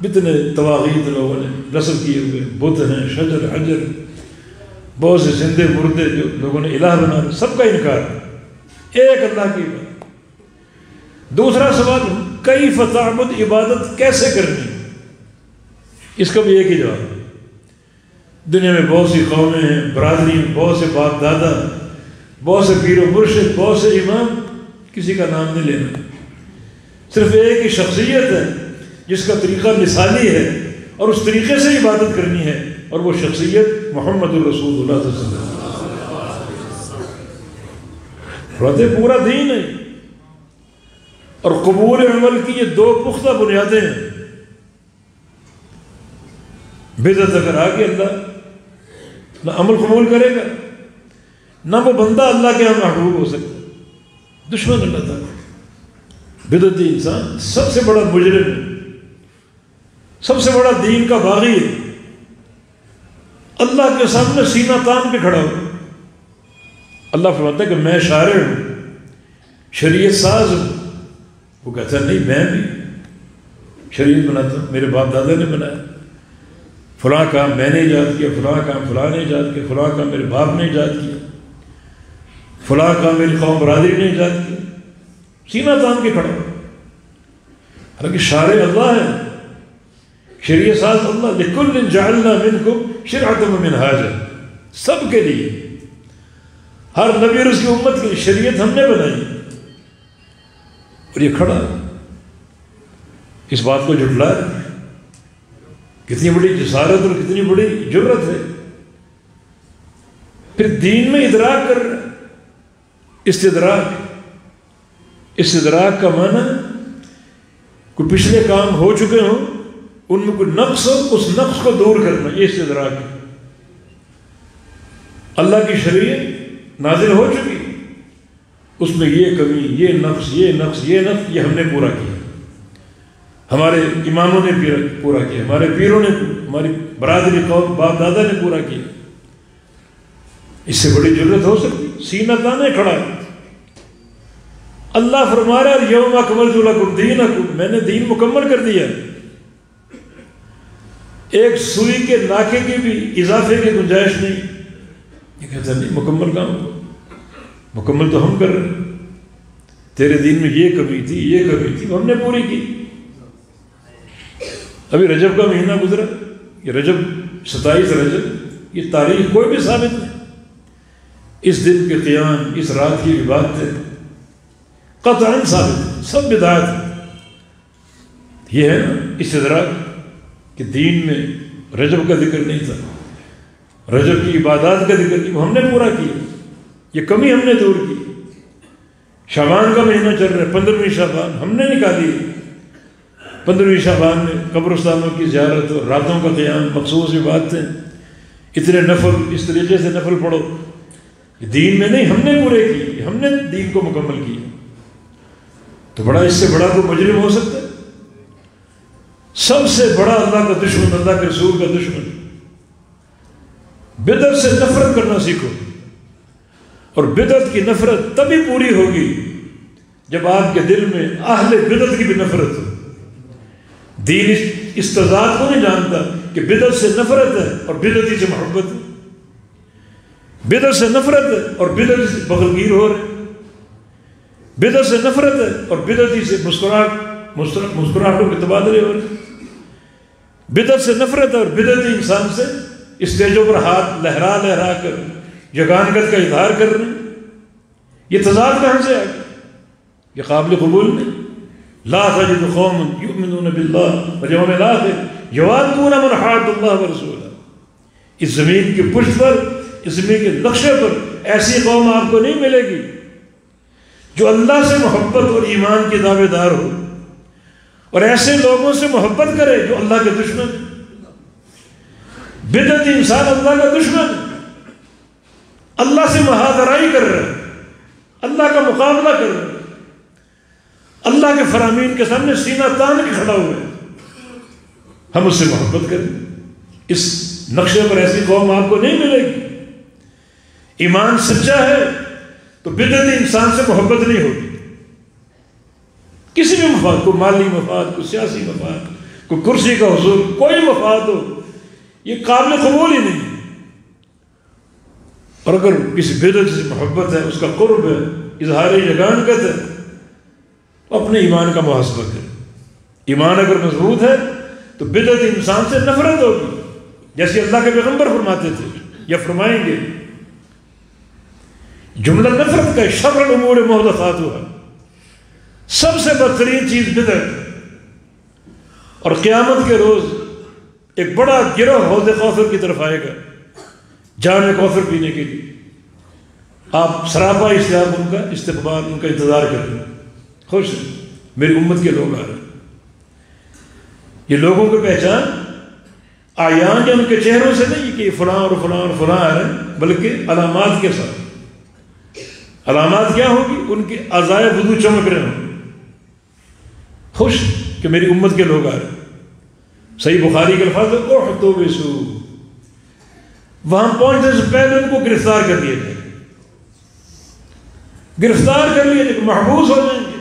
جتنے تواغیت لوگوں نے نصب کیے ہوئے بت ہیں، شجر حجر، بہت سے زندے مردے جو لوگوں نے الہ بنا، سب کا انکار، ایک اللہ کی عبادت۔ دوسرا سوال کیف تعبد، عبادت کیسے کرنی، اس کا بھی ایک ہی جواب۔ دنیا میں بہت سی قومیں ہیں، برادری میں بہت سے باپ دادا، بہت سے پیر و مرشد، بہت سے امام، کسی کا نام نہیں لینا. صرف ایک ہی شخصیت ہے جس کا طریقہ مثالی ہے اور اس طریقے سے عبادت کرنی ہے، اور وہ شخصیت محمد الرسول اللہ صلی اللہ علیہ وسلم. پورا دین ہے، اور قبول عمل کی یہ دو پختہ بنیادیں ہیں. بدعت اگر آ گئی اللہ نہ عمل قبول کرے گا، نہ وہ بندہ اللہ کے یہاں محبوب ہو سکتا. دشمن اللہ تعالیٰ. بدعتی انسان سب سے بڑا مجرم ہے، سب سے بڑا دین کا باغی ہے. اللہ کے سامنے سینہ تان کے کھڑا ہو. اللہ فرماتا ہے کہ میں شارع ہوں، شریعت ساز ہوں. وہ کہتا ہے نہیں، میں بھی شریعت بناتا ہوں، میرے باپ دادا نے بنایا. فلاں کام میں نے ایجاد کیا، فلاں کام فلاں نے ایجاد کیا، فلاں کام میرے باپ نے ایجاد کیا، فلاں کام میری قوم برادری نے ایجاد کیا. سینہ تان کے کھڑا. حالانکہ شارع اللہ ہے، شریعت ساز اللہ. لِكُلٍّ جَعَلْنَا مِنْكُمْ شِرْعَةً وَمِنْهَاجًا. سب کے لیے، ہر نبی اور اس کی امت کی شریعت ہم نے بنائی، اور یہ کھڑا اس بات کو جھٹلا ہے. کتنی بڑی جسارت اور کتنی بڑی جرت ہے. پھر دین میں ادراک کر رہا ہے. استدراک کا معنی کوئی پچھلے کام ہو چکے ہوں، ان میں کوئی نقص ہو، اس نقص کو دور کرنا، یہ استدراک ہے. اللہ کی شریعت نازل ہو چکی، اس میں یہ کمی، یہ نقص، یہ ہم نے پورا کیا. ہمارے اماموں نے پورا کیا، ہمارے پیروں نے، ہماری برادری قوم باپ دادا نے پورا کیا. اس سے بڑی جرت ہو سکتی؟ سینہ تانے کھڑا ہے. اللہ فرما رہا ہے یوم اکملت لکم دینکم، میں نے دین مکمل کر دیا. ایک سوئی کے ناکے کی بھی اضافے کی گنجائش نہیں. یہ کہتا نہیں مکمل کام ہو، مکمل تو ہم کر رہے ہیں. تیرے دین میں یہ کمی تھی، یہ کمی تھی، ہم نے پوری کی. ابھی رجب کا مہینہ گزرا، یہ رجب 27 رجب، یہ تاریخ کوئی بھی ثابت نہیں. اس دن کے قیام، اس رات کی عبادتیں قطعاً ثابت، سب بدعت. یہ ہے نا استدراک کہ دین میں رجب کا ذکر نہیں تھا، رجب کی عبادات کا ذکر نہیں، ہم نے پورا کیا. یہ کمی ہم نے دور کی. شعبان کا مہینہ چل رہا ہے، 15ویں شعبان ہم نے نکالی. 15ویں شعبان میں قبرستانوں کی زیارت اور راتوں کا قیام، مخصوص عبادتیں، اتنے نفل، اس طریقے سے نفل پڑھو. یہ دین میں نہیں، ہم نے پورے کی، ہم نے دین کو مکمل کیا. تو بڑا اس سے بڑا کوئی مجرم ہو سکتا ہے؟ سب سے بڑا اللہ کا دشمن، اللہ کے رسول کا دشمن. بدعت سے نفرت کرنا سیکھو، اور بدعت کی نفرت تبھی پوری ہوگی جب آپ کے دل میں اہل بدعت کی بھی نفرت ہو. دین اس تضاد کو نہیں جانتا کہ بدعت سے نفرت ہے اور بدعتی سے محبت ہے. بدعت سے نفرت ہے اور بدعتی سے بغلگیر ہو رہے. بدعت سے نفرت ہے اور بدعتی سے مسکراہٹوں کے تبادلے ہو رہے. بدعت سے نفرت ہے اور بدعتی انسان سے اسٹیجوں پر ہاتھ لہرا لہرا کر یگانگت کا اظہار کر رہے ہیں. یہ تضاد کہاں سے آئے؟ یہ قابل قبول نہیں. لا تجد قوما یؤمنون باللہ والیوم الآخر یوادون من حاد اللہ ورسولہ. اس زمین کی پشت پر، اس زمین کے نقشے پر ایسی قوم آپ کو نہیں ملے گی جو اللہ سے محبت اور ایمان کے دعوے دار ہو، اور ایسے لوگوں سے محبت کرے جو اللہ کے دشمن. بدعتی انسان اللہ کا دشمن، اللہ سے محاذرائی کر رہا ہے، اللہ کا مقابلہ کر رہا ہے، اللہ کے فرامین کے سامنے سینہ تان کے کھڑا ہوا ہے. ہم اس سے محبت کریں. اس نقشے پر ایسی قوم آپ کو نہیں ملے گی. ایمان سچا ہے تو بدعتی انسان سے محبت نہیں ہوگی. کسی بھی مفاد، کوئی مالی مفاد، کوئی سیاسی مفاد، کوئی کرسی کا حصول، کوئی مفاد ہو، یہ قابل قبول ہی نہیں. اور اگر کسی بدعت سے محبت ہے، اس کا قرب ہے، اظہار یگانگت ہے، اپنے ایمان کا محاسبہ کرے. ایمان اگر مضبوط ہے تو بدعت انسان سے نفرت ہوگی، جیسے اللہ کے پیغمبر فرماتے تھے یا فرمائیں گے. جملہ نفرت کا شر الامور محدثاتها، سب سے بدترین چیز بدعت. اور قیامت کے روز ایک بڑا گروہ حوض کوثر کی طرف آئے گا جام کوثر پینے کے لیے. آپ سراپا اسلام ان کا استقبال، ان کا انتظار کریں، خوش ہیں میری امت کے لوگ آ رہے ہیں. یہ لوگوں کی پہچان آیان یا ان کے چہروں سے نہیں کہ فلاں اور فلاں اور فلاں آ رہے ہیں، بلکہ علامات کے ساتھ. علامات کیا ہوگی؟ ان کے اعضائے وضو چمک رہے ہوں، خوش کہ میری امت کے لوگ آ رہے ہیں. صحیح بخاری کے الفاظ ہے احتبسوا، وہاں پہنچنے سے پہلے ان کو گرفتار کر دیا جائے، گرفتار کر لیا جائے، محبوس ہو جائیں گے.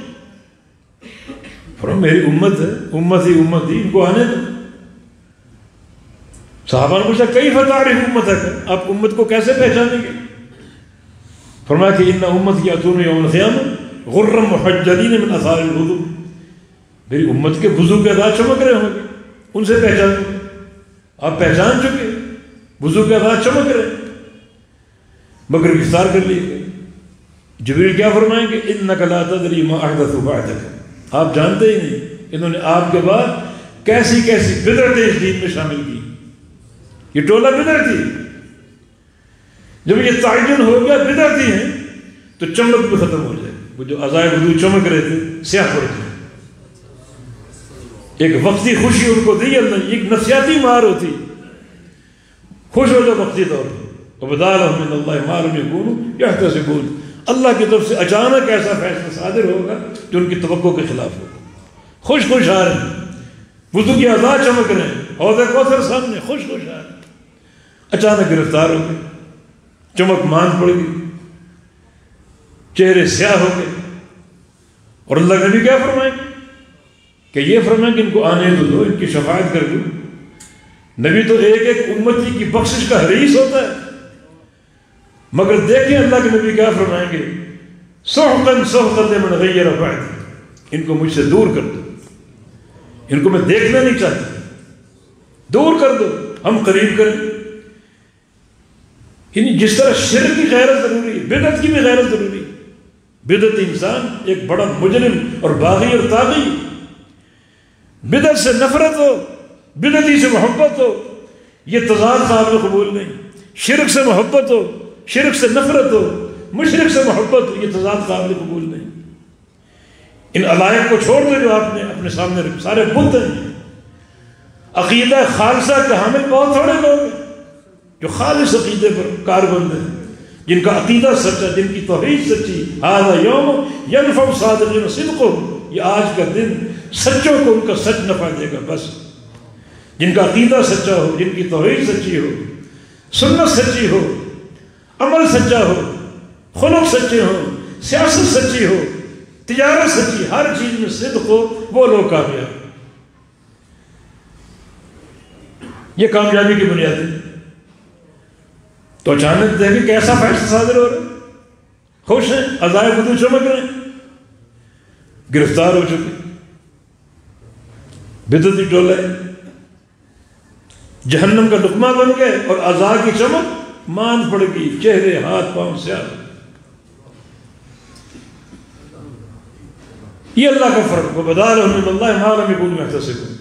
میری امت ہے، امت ہی ان کو آنے دو. صحابہ نے پوچھا کیف تعرف امتک، آپ امت کو کیسے پہچانیں گے؟ فرمایا کہ ان امت یاتون یوم القیامہ غرا محجلین من اثار الوضوء، میری امت کے وضو کے اثار چمک رہے ہوں گے، ان سے پہچان گے. آپ پہچان چکے، وضو کے اثار چمک رہے، مگر گرفتار کر لیے گئے. جبریل کیا فرمائیں گے؟ انک لا تدری ما احدثوا بعدک، آپ جانتے ہی نہیں انہوں نے آپ کے بعد کیسی کیسی بدعتیں اس دین میں شامل کی. یہ ٹولہ بدعتی. جب یہ تعین ہو گیا بدعتی ہیں تو چمک بھی ختم ہو جائے. وہ جو اعضائے وضو چمک رہے تھے سیاہ پڑ گئے. ایک وقتی خوشی ان کو دی اللہ، ایک نفسیاتی مار ہوتی، خوش ہو جاؤ وقتی طور پر. وبدا لهم من اللہ ما لم يكونوا يحتسبون، اللہ کی طرف سے اچانک ایسا فیصلہ صادر ہوگا جو ان کی توقع کے خلاف ہوگا. خوش خوش آ رہے ہیں، وضو کی اعضاء چمک رہے ہیں، حوض کوثر سامنے، خوش خوش آ رہے ہیں. اچانک گرفتار ہو گئے، چمک ماند پڑ گئی، چہرے سیاہ ہو گئے. اور اللہ کے نبی کیا فرمائیں گے؟ کہ یہ فرمائیں کہ ان کو آنے دو، ان کی شفاعت کر دو. نبی تو ایک ایک امتی کی بخشش کا حریص ہوتا ہے، مگر دیکھیں اللہ کے نبی کیا فرمائیں گے؟ سحقا سحقا لمن غیر بعدی، ان کو مجھ سے دور کر دو، ان کو میں دیکھنا نہیں چاہتا، دور کر دو، ہم قریب کریں. یعنی جس طرح شرک کی غیرت ضروری ہے، بدعت کی بھی غیرت ضروری ہے. بدعت انسان ایک بڑا مجرم اور باغی اور طاغی، بدعت سے نفرت ہو، بدعتی سے محبت ہو، یہ تضاد قابل قبول نہیں. شرک سے محبت ہو، شرک سے نفرت ہو، مشرک سے محبت ہو، یہ تضاد قابل قبول نہیں. ان علائق کو چھوڑ دے جو آپ نے اپنے سامنے رکھے، سارے بت ہیں. عقیدہ خالصہ کے حامل بہت تھوڑے لوگ ہیں جو خالص عقیدے پر کاربند ہیں، جن کا عقیدہ سچا، جن کی توحید سچی. ھذا یوم ینفع الصادقین صدقہم، یہ آج کا دن سچوں کو ان کا سچ نفع دے گا. بس جن کا عقیدہ سچا ہو، جن کی توحید سچی ہو، سنت سچی ہو، عمل سچا ہو، خلق سچے ہو، سیاست سچی ہو، تجارت سچی، ہر چیز میں صدق ہو، وہ لوگ کامیاب. یہ کامیابی کی بنیاد ہے. تو اچانک دیکھیں کیسا فیصلہ صادر ہو رہا ہے. خوش ہیں، اعضائے وضو چمک رہے ہیں، گرفتار ہو چکے، بدعتی ٹولہ جہنم کا لقمہ بن گئے، اور اعضاء کی چمک ماند پڑ گئی، چہرے ہاتھ پاؤں سیاہ. یہ اللہ کا فرق. وبدا لهم من اللہ ما لم يكونوا يحتسبون.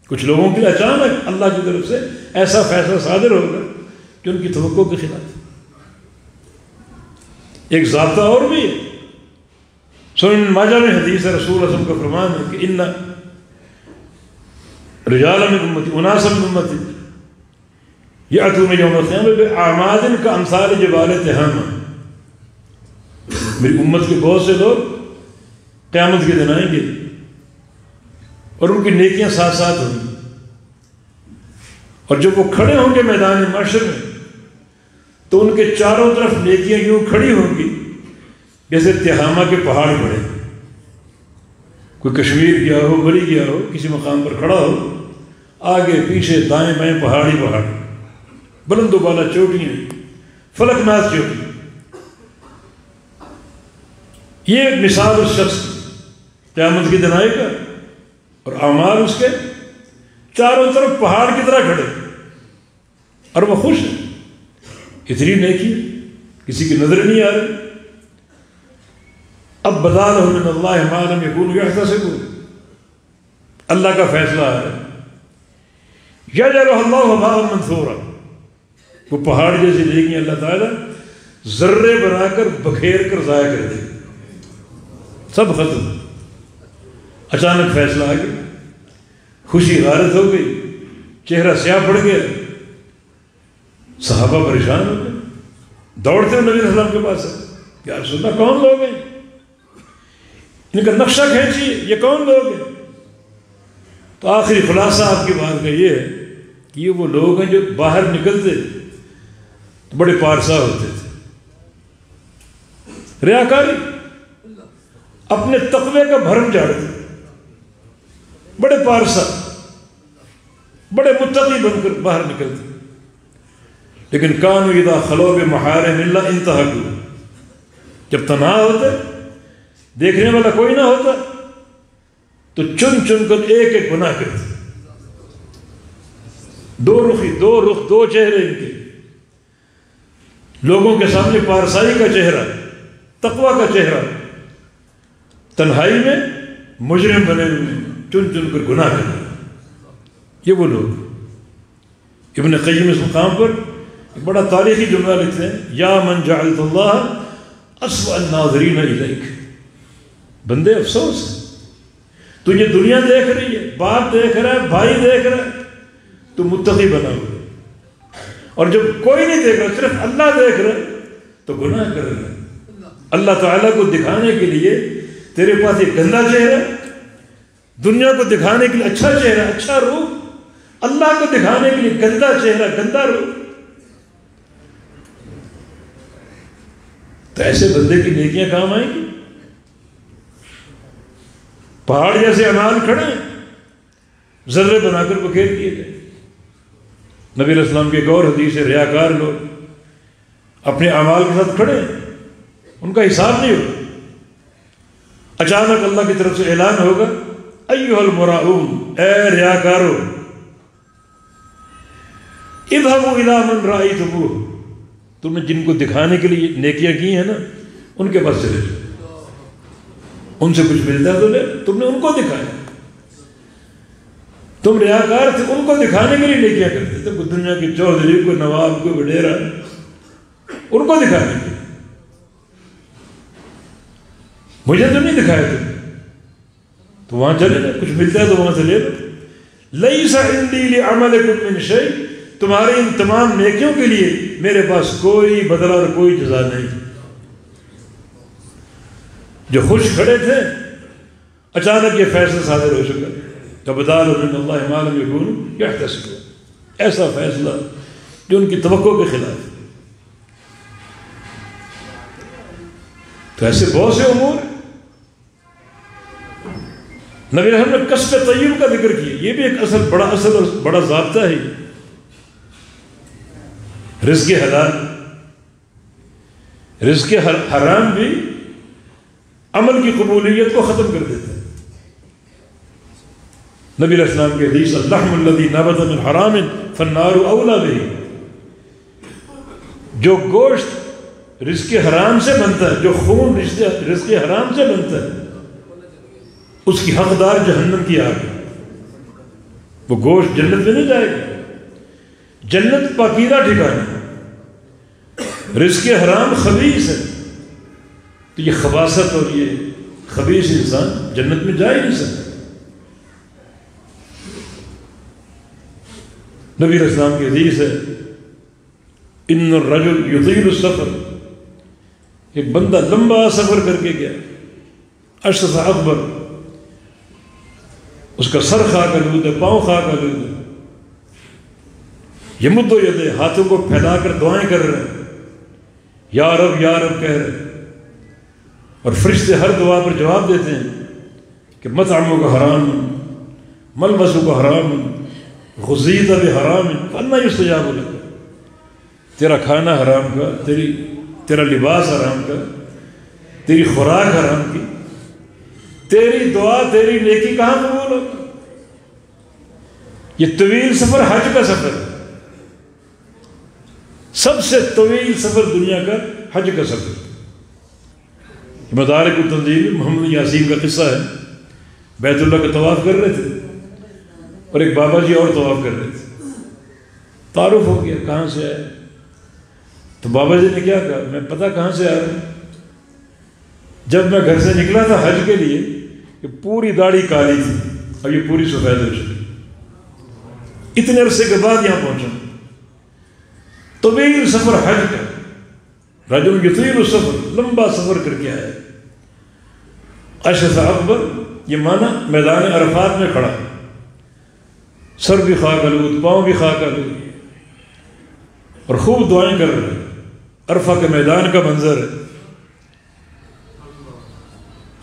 کچھ لوگوں کے لیے اچانک اللہ کی طرف سے ایسا فیصلہ صادر ہوگا کہ ان کی توقع کے خلاف. ایک ضابطہ اور بھی ہے. سنن ماجہ میں حدیث ہے، رسول اللہ صلی اللہ علیہ وسلم کا فرمان ہے کہ ان رجالا من امتی، اناسا من امتی یأتون یوم القیامہ باعماد کامثال جبال تہامہ. میری امت کے بہت سے لوگ قیامت کے دن آئیں گے اور ان کی نیکیاں ساتھ ساتھ ہوں گی، اور جب وہ کھڑے ہوں گے میدان محشر میں تو ان کے چاروں طرف نیکیاں یوں کھڑی ہوں گی جیسے تہامہ کے پہاڑ کھڑے. کوئی کشمیر گیا ہو، بری گیا ہو، کسی مقام پر کھڑا ہو، آگے پیچھے دائیں بائیں پہاڑی پہاڑ، بلند و بالا چوٹیاں، فلک ناز چوٹیاں. یہ مثال اس شخص قیامت کی دن آئے گا اور اعمال اس کے چاروں طرف پہاڑ کی طرح کھڑے، اور وہ خوش ہے. اتنی نیکی کسی کی نظر نہیں آ رہی. اب بدا لهم من اللہ ما لم یکونوا یحتسبون، اللہ کا فیصلہ ہے یجعلها اللہ ہباء منثورا، وہ پہاڑ جیسی نیکیاں اللہ تعالیٰ ذرے بنا کر بکھیر کر ضائع کر دے، سب ختم۔ اچانک فیصلہ آ گیا، خوشی غارت ہو گئی، چہرہ سیاہ پڑ گیا، صحابہ پریشان ہو گئے، دوڑتے ہوئے نبی علیہ السلام کے پاس ہے، یا رسول اللہ کون لوگ ہیں؟ ان کا نقشہ کھینچیے، یہ کون لوگ ہیں؟ تو آخری خلاصہ آپ کی بات کا یہ ہے کہ یہ وہ لوگ ہیں جو باہر نکلتے تو بڑے پارسا ہوتے تھے، ریاکاری، اپنے تقوی کا بھرم جھاڑتے، بڑے پارسا، بڑے متقی بن کر باہر نکلتے، لیکن کانوا اذا خلوا بمحارم اللہ انتہکوا، جب تنہا ہوتے، دیکھنے والا کوئی نہ ہوتا تو چن چن کر ایک ایک گناہ کرتے، دو رخی، دو رخ، دو چہرے ان کے، لوگوں کے سامنے پارسائی کا چہرہ، تقوی کا چہرہ، تنہائی میں مجرم بنے ہوئے، چن چن کر گناہ کرتے۔ یہ وہ لوگ، ابن قیم اس مقام پر ایک بڑا تاریخی جملہ لکھتے ہیں، یا من جعلت اللہ اسوأ الناظرین الیک، بندے افسوس ہے، تجھے دنیا دیکھ رہی ہے، باپ دیکھ رہا ہے، بھائی دیکھ رہا ہے، تو متقی بنا ہوا ہے، اور جب کوئی نہیں دیکھ رہا، صرف اللہ دیکھ رہا ہے تو گناہ کر رہا ہے۔ اللہ تعالیٰ کو دکھانے کے لیے تیرے پاس ایک گندا چہرہ، دنیا کو دکھانے کے لیے اچھا چہرہ، اچھا روح، اللہ کو دکھانے کے لیے گندا چہرہ، گندا روح، تو ایسے بندے کی نیکیاں کام آئیں گی؟ پہاڑ جیسے اعمال کھڑے ہیں، ذرے بنا کر بکھیر دیے گئے۔ نبی علیہ السلام کی ایک اور حدیث ہے، ریاکار لوگ اپنے اعمال کے ساتھ کھڑے ہیں، ان کا حساب نہیں ہوگا، اچانک اللہ کی طرف سے اعلان ہوگا، ایھا المراؤون، اے ریاکارو، اذهبوا الی من رأیتموہ، تم نے جن کو دکھانے کے لیے نیکیاں کی ہیں نا، ان کے پاس چلے جاؤ، ان سے کچھ ملتا ہے تو لے، تم نے ان کو دکھایا، تم ریاکار تھے، ان کو دکھانے کے لیے نیکیاں کرتے تھے، کوئی دنیا کے چودھری، کوئی نواب، کوئی وڈیرا، ان کو دکھانے کے لیے، مجھے تو نہیں دکھایا تم، تو وہاں چلے جاؤ، کچھ ملتا ہے تو وہاں سے لے لو۔ لیس عندی لعملکم من شیء، تمہاری ان تمام نیکیوں کے لیے میرے پاس کوئی بدلہ اور کوئی جزا نہیں۔ جو خوش کھڑے تھے، اچانک یہ فیصلہ صادر ہو چکا، فبدا لهم من اللہ ما لم یکونوا یحتسبون، ایسا فیصلہ جو ان کی توقع کے خلاف۔ تو ایسے بہت سے امور، نبی رحم نے کسب طیب کا ذکر کیا، یہ بھی ایک اصل اور بڑا ضابطہ ہے، رزق حلال، رزق حرام بھی عمل کی قبولیت کو ختم کر دیتا ہے۔ نبی علیہ السلام کے حدیث، اللحم الذی نبت من حرام فالنار اولی بہ، جو گوشت رزق حرام سے بنتا ہے، جو خون رزق حرام سے بنتا ہے، اس کی حقدار جہنم کی آگ ہے، وہ گوشت جنت میں نہیں جائے گا، جنت پاکیزہ ٹھکانا ہے، رزق حرام خبیث ہے، تو یہ خباثت اور یہ خبیث انسان جنت میں جا ہی نہیں سکتا۔ نبی علیہ السلام کی حدیث ہے، ان الرجل یطیل السفر، ایک بندہ لمبا سفر کر کے گیا، اشخص اکبر، اس کا سر خاک آلود ہے، پاؤں خاک آلود ہے، یمد یدہ، ہاتھوں کو پھیلا کر دعائیں کر رہے ہیں، یا رب یا رب کہہ رہے ہیں، اور فرشتے ہر دعا پر جواب دیتے ہیں کہ مطعمک حرام، ملبسک حرام، غزیت بحرام فانا یستجاب لک، تیرا کھانا حرام کا، تیرا لباس حرام کا، تیری خوراک حرام کی، تیری دعا، تیری نیکی کہاں قبول ہو؟ یہ طویل سفر حج کا سفر ہے، سب سے طویل سفر دنیا کا حج کا سفر، مدارک التنزیل محمد یاسین کا قصہ ہے، بیت اللہ کا طواف کر رہے تھے اور ایک بابا جی اور طواف کر رہے تھے، تعارف ہو گیا کہاں سے آئے، تو بابا جی نے کیا کہا میں پتہ کہاں سے آ رہا ہوں، جب میں گھر سے نکلا تھا حج کے لیے کہ پوری داڑھی کالی تھی، اب یہ پوری سفید ہو چکی، اتنے عرصے کے بعد یہاں پہنچا، طویل سفر حج کا، رجل یطیل السفر، لمبا سفر کر کے آیا، اشعث اکبر، یہ معنی میدان عرفات میں کھڑا، سر بھی خاک آلود، پاؤں بھی خاک آلود، اور خوب دعائیں کر رہے ہیں، عرفہ کے میدان کا منظر ہے،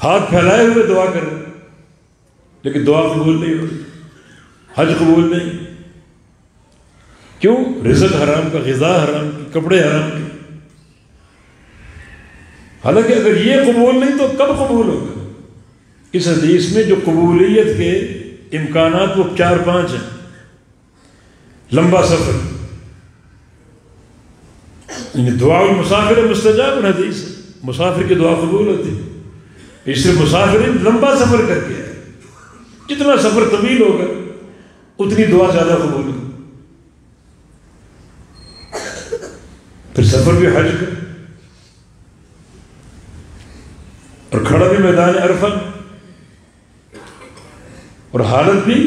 ہاتھ پھیلائے ہوئے دعا کر رہے، لیکن دعا قبول نہیں ہو رہی، حج قبول نہیں، کیوں؟ رزق حرام کا، غذا حرام کی، کپڑے حرام کے، حالانکہ اگر یہ قبول نہیں تو کب قبول ہوگا؟ اس حدیث میں جو قبولیت کے امکانات وہ 4-5 ہیں، لمبا سفر، یعنی دعا المسافر مستجاب حدیث ہے، مسافر کی دعا قبول ہوتی ہے، اس سے مسافر لمبا سفر کر کے ہے، جتنا سفر طویل ہوگا اتنی دعا زیادہ قبول ہوگی، پھر سفر بھی حج کا اور کھڑا بھی میدان عرفہ اور حالت بھی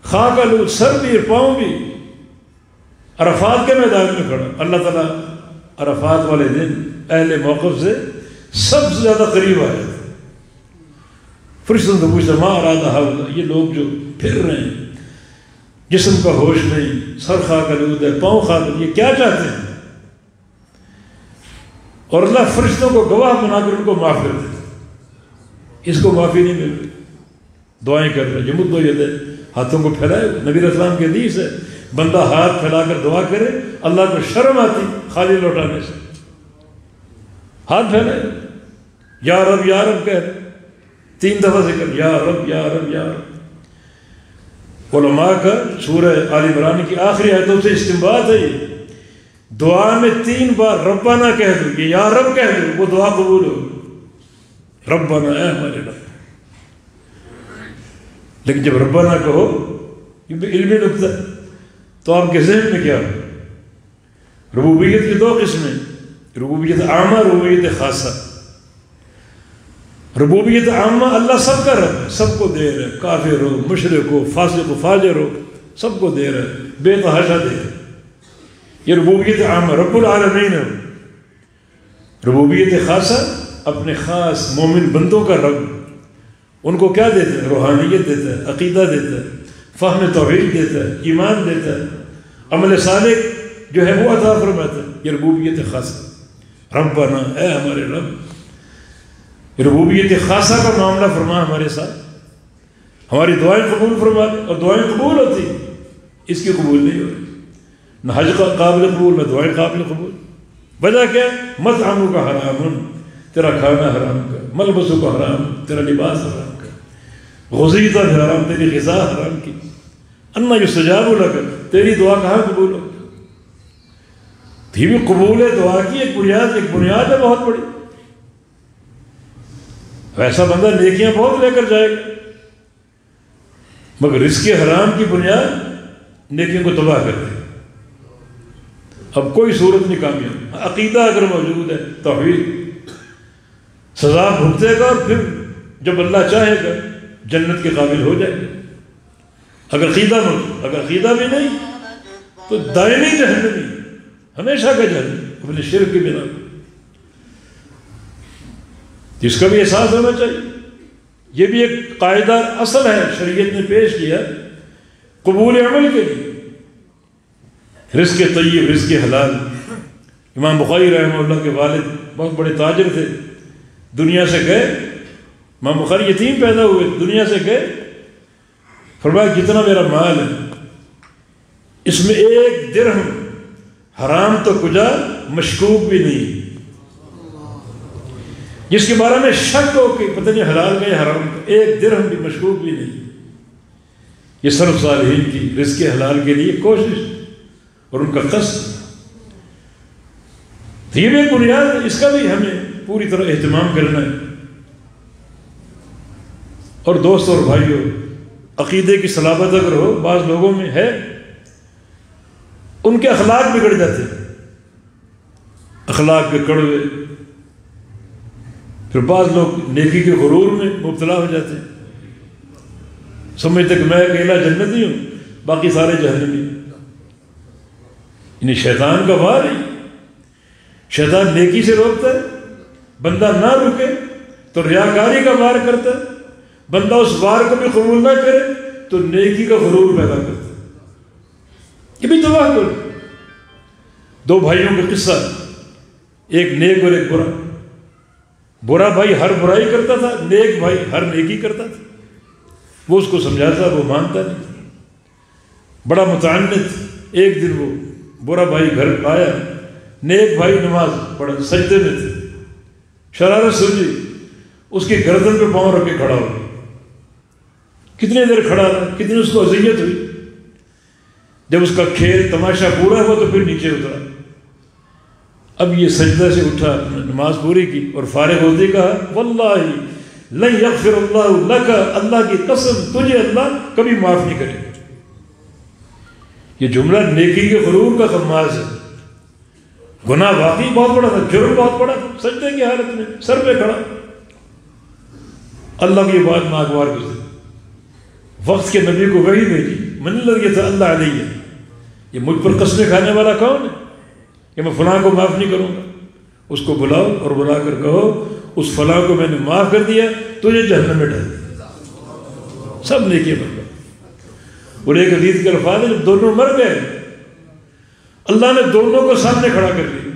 خاک آلود، سر بھی پاؤں بھی، عرفات کے میدان میں کھڑا، اللہ تعالیٰ عرفات والے دن اہل موقف سے سب سے زیادہ قریب آیا تھا، فرشتوں سے پوچھتا ما اراد ہؤلاء، یہ لوگ جو پھر رہے ہیں، جسم کا ہوش نہیں، سر خاک آلود ہے، پاؤں خاک آلود، یہ کیا چاہتے ہیں؟ اور اللہ فرشتوں کو گواہ بنا کر ان کو معاف کر دیتا، اس کو معافی نہیں مل رہی، دعائیں کر رہے، یمد یدہ، ہاتھوں کو پھیلائے، نبی علیہ السلام کی حدیث ہے، بندہ ہاتھ پھیلا کر دعا کرے اللہ کو شرم آتی خالی لوٹانے سے، ہاتھ پھیلائے، یا رب یا رب کہہ رہے، 3 دفعہ ذکر، یا رب یا رب یا رب۔ علماء کا سورہ آل عمران کی آخری آیتوں سے استنباط ہے، یہ دعا میں 3 بار ربنا کہہ دو، یہ یا رب کہہ دو، وہ دعا قبول ہو، ربنا اے ہمارے رب۔ لیکن جب ربنا کہو یہ بھی علمی نکتہ، تو آپ کے ذہن میں کیا ہو؟ ربوبیت کی 2 قسمیں، ربوبیت عامہ، ربوبیت خاصہ۔ ربوبیت عامہ، اللہ سب کا رب ہے، سب کو دے رہا ہے، کافر ہو، مشرک ہو، فاسق و فاجر ہو، سب کو دے رہا ہے، بے تحاشا دے رہا ہے، یہ ربوبیت عامہ، رب العالمین ہے۔ ربوبیت خاصہ، اپنے خاص مومن بندوں کا رب، ان کو کیا دیتا ہے؟ روحانیت دیتا ہے، عقیدہ دیتا ہے، فہم توحید دیتا ہے، ایمان دیتا ہے، عمل صالح جو ہے وہ عطا فرماتا ہے، یہ ربوبیت خاصہ۔ ربنا اے ہمارے رب، ربوبیت خاصہ کا معاملہ فرما ہمارے ساتھ، ہماری دعائیں قبول فرما دے، اور دعائیں قبول ہوتی، اس کی قبول نہیں ہو رہی، نہ حج کا قابل قبول، نہ دعائیں قابل قبول۔ وجہ کیا؟ مطعمو کا حرام، تیرا کھانا حرام کا، ملبسو کا حرام، تیرا لباس حرام کا، غزیتہ حرام، تیری غذا حرام کی، انا یستجاب لک، تیری دعا کہاں قبول ہو؟ یہ بھی قبول دعا کی ایک بنیاد ہے بہت بڑی۔ ایسا بندہ نیکیاں بہت لے کر جائے گا، مگر رزق حرام کی بنیاد نیکیوں کو تباہ کر دے، اب کوئی صورت نہیں کامیاب۔ عقیدہ اگر موجود ہے، توحید، سزا بھگتے گا، اور پھر جب اللہ چاہے گا جنت کے قابل ہو جائے گا۔ اگر عقیدہ بھی نہیں تو دائمی جہنمی، ہمیشہ کا جہنم، اپنے شرک کی بنا پر، جس کا بھی احساس ہونا چاہیے۔ یہ بھی ایک قاعدہ اصل ہے شریعت نے پیش کیا قبول عمل کے لیے، رزق طیب، رزق حلال۔ امام بخاری رحمہ اللہ کے والد بہت بڑے تاجر تھے، دنیا سے گئے، امام بخاری یتیم پیدا ہوئے، دنیا سے گئے، فرمایا جتنا میرا مال ہے اس میں 1 درہم حرام تو کجا مشکوک بھی نہیں، جس کے بارے میں شک ہو کہ پتہ نہیں حلال کا یا حرام کا، 1 درہم بھی مشکوک بھی نہیں۔ یہ سلف صالحین کی رزق حلال کے لیے کوشش اور ان کا قصد، یہ بھی ایک بنیاد ہے، اس کا بھی ہمیں پوری طرح اہتمام کرنا ہے۔ اور دوست اور بھائیوں، عقیدے کی صلابت اگر ہو، بعض لوگوں میں ہے ان کے اخلاق بگڑ جاتے ہیں، اخلاق کے کڑوے، پھر بعض لوگ نیکی کے غرور میں مبتلا ہو جاتے ہیں، سمجھتے کہ میں اکیلا جنتی ہوں باقی سارے جہنمی۔ یعنی شیطان کا وار ہے، شیطان نیکی سے روکتا ہے، بندہ نہ رکے تو ریاکاری کا وار کرتا ہے، بندہ اس وار کو بھی قبول نہ کرے تو نیکی کا غرور پیدا کرتا ہے۔ یہ بھی تباہ کر دو بھائیوں کا قصہ، ایک نیک اور ایک برا۔ برا بھائی ہر برائی کرتا تھا، نیک بھائی ہر نیکی کرتا تھا۔ وہ اس کو سمجھاتا، وہ مانتا نہیں، بڑا متعنت۔ ایک دن وہ برا بھائی گھر آیا، نیک بھائی نماز پڑھا، سجدے میں تھے، شرارت سوچی، اس کی گردن پہ پاؤں رکھ کے کھڑا ہو گیا۔ کتنی دیر کھڑا رہا، کتنی اس کو اذیت ہوئی۔ جب اس کا کھیل تماشا پورا ہوا تو پھر نیچے اترا۔ اب یہ سجدہ سے اٹھا، نماز پوری کی اور فارغ ہوتے کہا واللہ لن یغفر اللہ لک، اللہ کی قسم تجھے اللہ کبھی معاف نہیں کرے گا۔ یہ جملہ نیکی کے غرور کا خماز ہے۔ گناہ واقعی بہت بڑا تھا، جرم بہت بڑا تھا، سجدے کی حالت میں سر پہ کھڑا۔ اللہ کی بات ناگوار گزری، وقت کے نبی کو وحی بھیجی، من الذی یتألی علیہ، یہ مجھ پر قسمیں کھانے والا کون ہے کہ میں فلاں کو معاف نہیں کروں گا؟ اس کو بلاؤ اور بلا کر کہو اس فلاں کو میں نے معاف کر دیا، تجھے جہنم میں ڈال دیا۔ سب نیکی بن گئے۔ اور ایک حدیث کے الفاظ ہے، جب دونوں مر گئے اللہ نے دونوں کو سامنے کھڑا کر دیا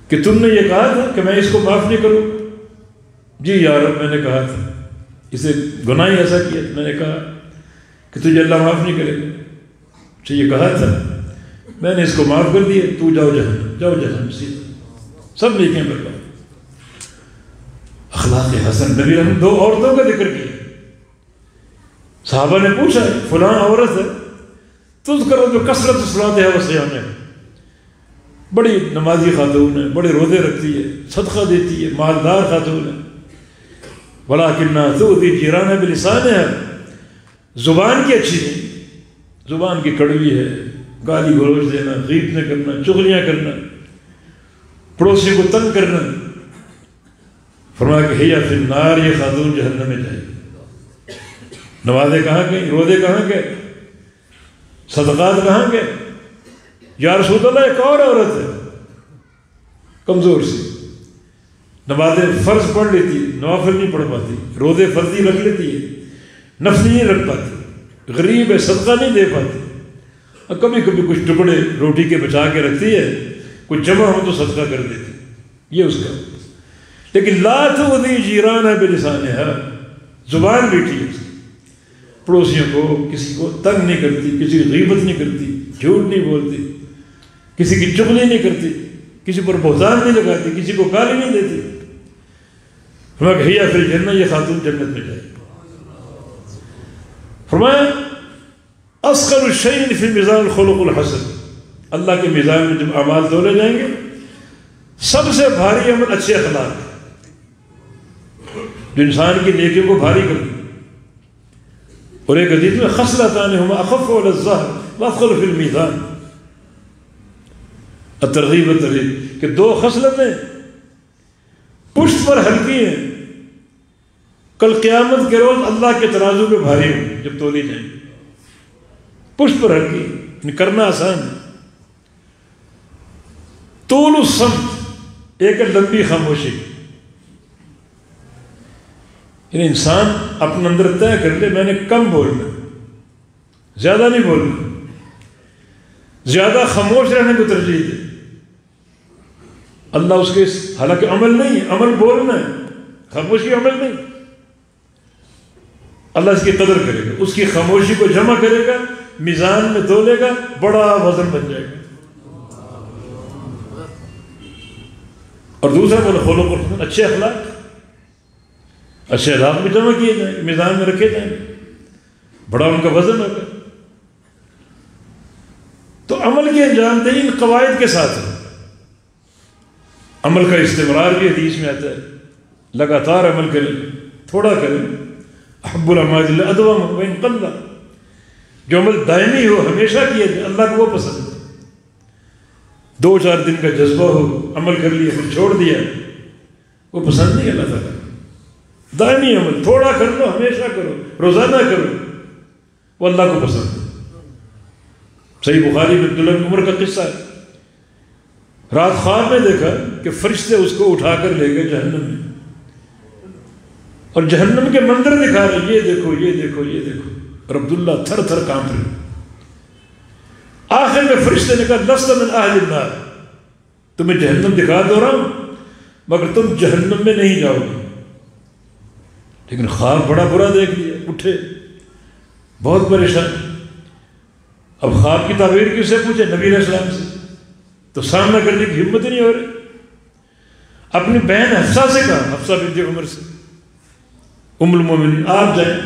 کہ تم نے یہ کہا تھا کہ میں اس کو معاف نہیں کروں۔ جی یا رب، میں نے کہا تھا، اسے گناہ ہی ایسا کیا، میں نے کہا کہ تجھے اللہ معاف نہیں کرے گا، تو یہ کہا تھا، میں نے اس کو معاف کر دیا، تو جاؤ جہنم، جاؤ جہنم سیدھا۔ سب نیکیاں برباد۔ اخلاق حسن، نبی نے دو عورتوں کا ذکر کیا۔ صحابہ نے پوچھا فلاں عورت ہے تذکر جو کثرت صلاتها و صیامها، بڑی نمازی خاتون ہے، بڑے روزے رکھتی ہے، صدقہ دیتی ہے، مالدار خاتون ہے، ولکنها تؤذی جیرانها بلسانها، زبان کی اچھی نہیں، زبان کی کڑوی ہے، گالی گلوچ دینا، غیبتیں کرنا، چغلیاں کرنا، پڑوسی کو تنگ کرنا۔ فرمایا کہ ہی فی النار، یہ خاتون جہنم میں جائے گی۔ نمازیں کہاں گئیں، روزے کہاں گئے، صدقات کہاں گئے؟ یا رسول اللہ ایک اور عورت ہے کمزور سی، نمازیں فرض پڑھ لیتی، نوافل نہیں پڑھ پاتی، روزے فرضی رکھ لیتی ہے، نفلی نہیں رکھ پاتی، غریب ہے، صدقہ نہیں دے پاتی، اور کبھی کبھی کچھ ٹکڑے روٹی کے بچا کے رکھتی ہے، کچھ جمع ہو تو صدقہ کر دیتی، یہ اس کا۔ لیکن لا تؤذی جیرانها بلسانها، زبان بیٹھی ہے، پڑوسیوں کو کسی کو تنگ نہیں کرتی، کسی کی غیبت نہیں کرتی، جھوٹ نہیں بولتی، کسی کی چغلی نہیں کرتی، کسی پر بہتان نہیں لگاتی، کسی کو گالی نہیں دیتی۔ فرمایا کہ ہی فی الجنہ، یہ خاتون جنت میں جائے۔ فرمایا اثقل الشیء فی میزان الخلق الحسن، اللہ کے میزان میں جب اعمال تولے جائیں گے سب سے بھاری عمل اچھے اخلاق، جو انسان کی نیکیوں کو بھاری کر دیں۔ اور ایک حدیث میں خصلتان ہما اخف علی الظہر واثقل فی المیزان، الترغیب والترہیب، کہ دو خصلتیں پشت پر ہلکی ہیں، کل قیامت کے روز اللہ کے ترازو پہ بھاری ہوں جب تولی جائیں گے۔ پشت پر ہلکی، کرنا آسان ہے۔ طول الصمت، ایک لمبی خاموشی، یعنی انسان اپنے اندر طے کر لے میں نے کم بولنا، زیادہ نہیں بولنا، زیادہ خاموش رہنے کو ترجیح دے۔ اللہ اس کے حالانکہ عمل نہیں ہے، عمل بولنا ہے، خاموشی عمل نہیں۔ اللہ اس کی قدر کرے گا، اس کی خاموشی کو جمع کرے گا، میزان میں تولے گا، بڑا وزن بن جائے گا۔ اور دوسرا بولے خلق الحسن، اچھے اخلاق، اچھے اخلاق بھی جمع کیے جائیں، میزان میں رکھے جائیں، بڑا ان کا وزن ہوگا۔ تو عمل کے انجام دہی ان قواعد کے ساتھ ہے۔ عمل کا استمرار بھی حدیث میں آتا ہے، لگاتار عمل کریں، تھوڑا کریں. احب الاعمال الی اللہ ادومها وان قل، جو عمل دائمی ہو، ہمیشہ کیا جائے، اللہ کو وہ پسند ہے. 2-4 دن کا جذبہ ہو، عمل کر لیا پھر چھوڑ دیا، وہ پسند نہیں اللہ تعالیٰ. دائمی عمل تھوڑا کر لو، ہمیشہ کرو، روزانہ کرو، وہ اللہ کو پسند ہے. صحیح بخاری میں عبداللہ بن عمر کا قصہ ہے. رات خواب میں دیکھا کہ فرشتے اس کو اٹھا کر لے گئے جہنم میں، اور جہنم کے منظر دکھا رہے، یہ دیکھو یہ دیکھو یہ دیکھو. اور عبداللہ تھر تھر کانپ رہے. آخر میں فرشتے نے کہا لست من اہل النار، تمہیں جہنم دکھا دو رہا ہوں مگر تم جہنم میں نہیں جاؤ گے. لیکن خواب بڑا برا دیکھ لیا، اٹھے بہت پریشان. اب خواب کی تعبیر کس سے پوچھے؟ نبی علیہ السلام سے. تو سامنا کرنے کی ہمت ہی نہیں ہو رہی. اپنی بہن حفصہ سے کہا، حفصہ بنت عمر سے، ام المومنین، آپ جائیں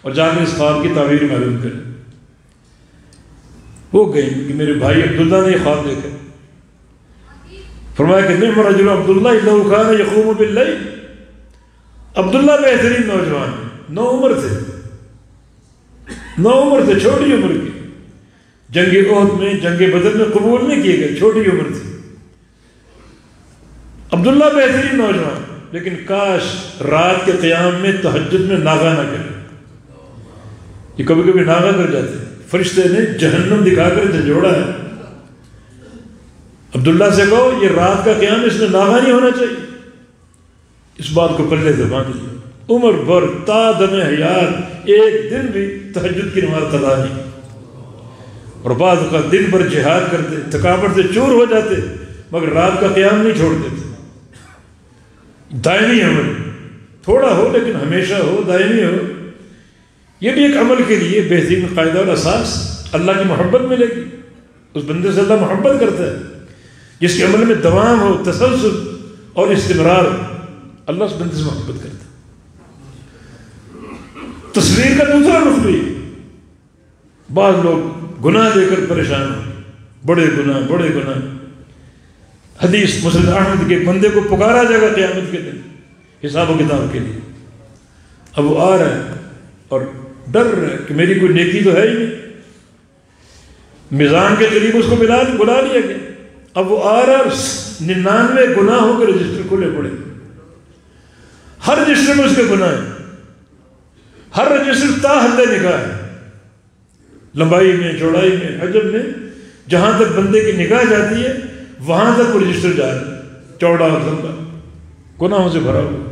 اور جا کر اس خواب کی تعبیر معلوم کریں. وہ گئی کہ میرے بھائی عبداللہ نے یہ خواب دیکھا. فرمایا کہ نعم رجل عبداللہ انہ کان یقوم باللیل. عبداللہ بہترین نوجوان، 9 عمر تھے، 9 عمر تھے، چھوٹی عمر کی. جنگ احد میں، جنگ بدر میں قبول نہیں کیے گئے، چھوٹی عمر تھی. عبداللہ بہترین نوجوان، لیکن کاش رات کے قیام میں تہجد میں ناغہ نہ کرے. یہ کبھی کبھی ناغہ کر جاتے ہیں. فرشتے نے جہنم دکھا کر جھنجھوڑا ہے. عبداللہ سے کہو یہ رات کا قیام اس میں ناغہ نہیں ہونا چاہیے. اس بات کو پلے سے باندھ لیا. عمر بھر تا دم حیات ایک دن بھی تہجد کی نماز قضا نہیں. اور بعض کا دن بھر جہاد کرتے، تھکاوٹ سے چور ہو جاتے، مگر رات کا قیام نہیں چھوڑتے تھے. دائمی عمل، تھوڑا ہو لیکن ہمیشہ ہو، دائمی ہو. یہ بھی ایک عمل کے لیے بہترین قاعدہ اور اساس. اللہ کی محبت ملے گی. اس بندے سے اللہ محبت کرتا ہے جس کے عمل میں دوام ہو، تسلسل اور استمرار. اللہ اس بندے سے محبت کرتا ہے. تصویر کا دوسرا رخ بھی، بعض لوگ گناہ دے کر پریشان ہو، بڑے گناہ بڑے گناہ. حدیث مسند احمد کے بندے کو پکارا جائے گا قیامت کے دن حساب و کتاب کے لیے. اب وہ آ رہا ہے اور ڈر رہا ہے کہ میری کوئی نیکی تو ہے ہی نہیں. میزان کے قریب اس کو بلا لیا گیا. اب وہ آ رہا ہے، 99 گناہوں کے رجسٹر کھلے پڑے. ہر رجسٹر میں اس کے گناہ ہیں. ہر رجسٹر تا حد نگاہ ہے، لمبائی میں، چوڑائی میں، حجم میں. جہاں تک بندے کی نگاہ جاتی ہے وہاں تک وہ رجسٹر جا رہا ہے، چوڑا اور لمبا، گناہوں سے بھرا ہوا.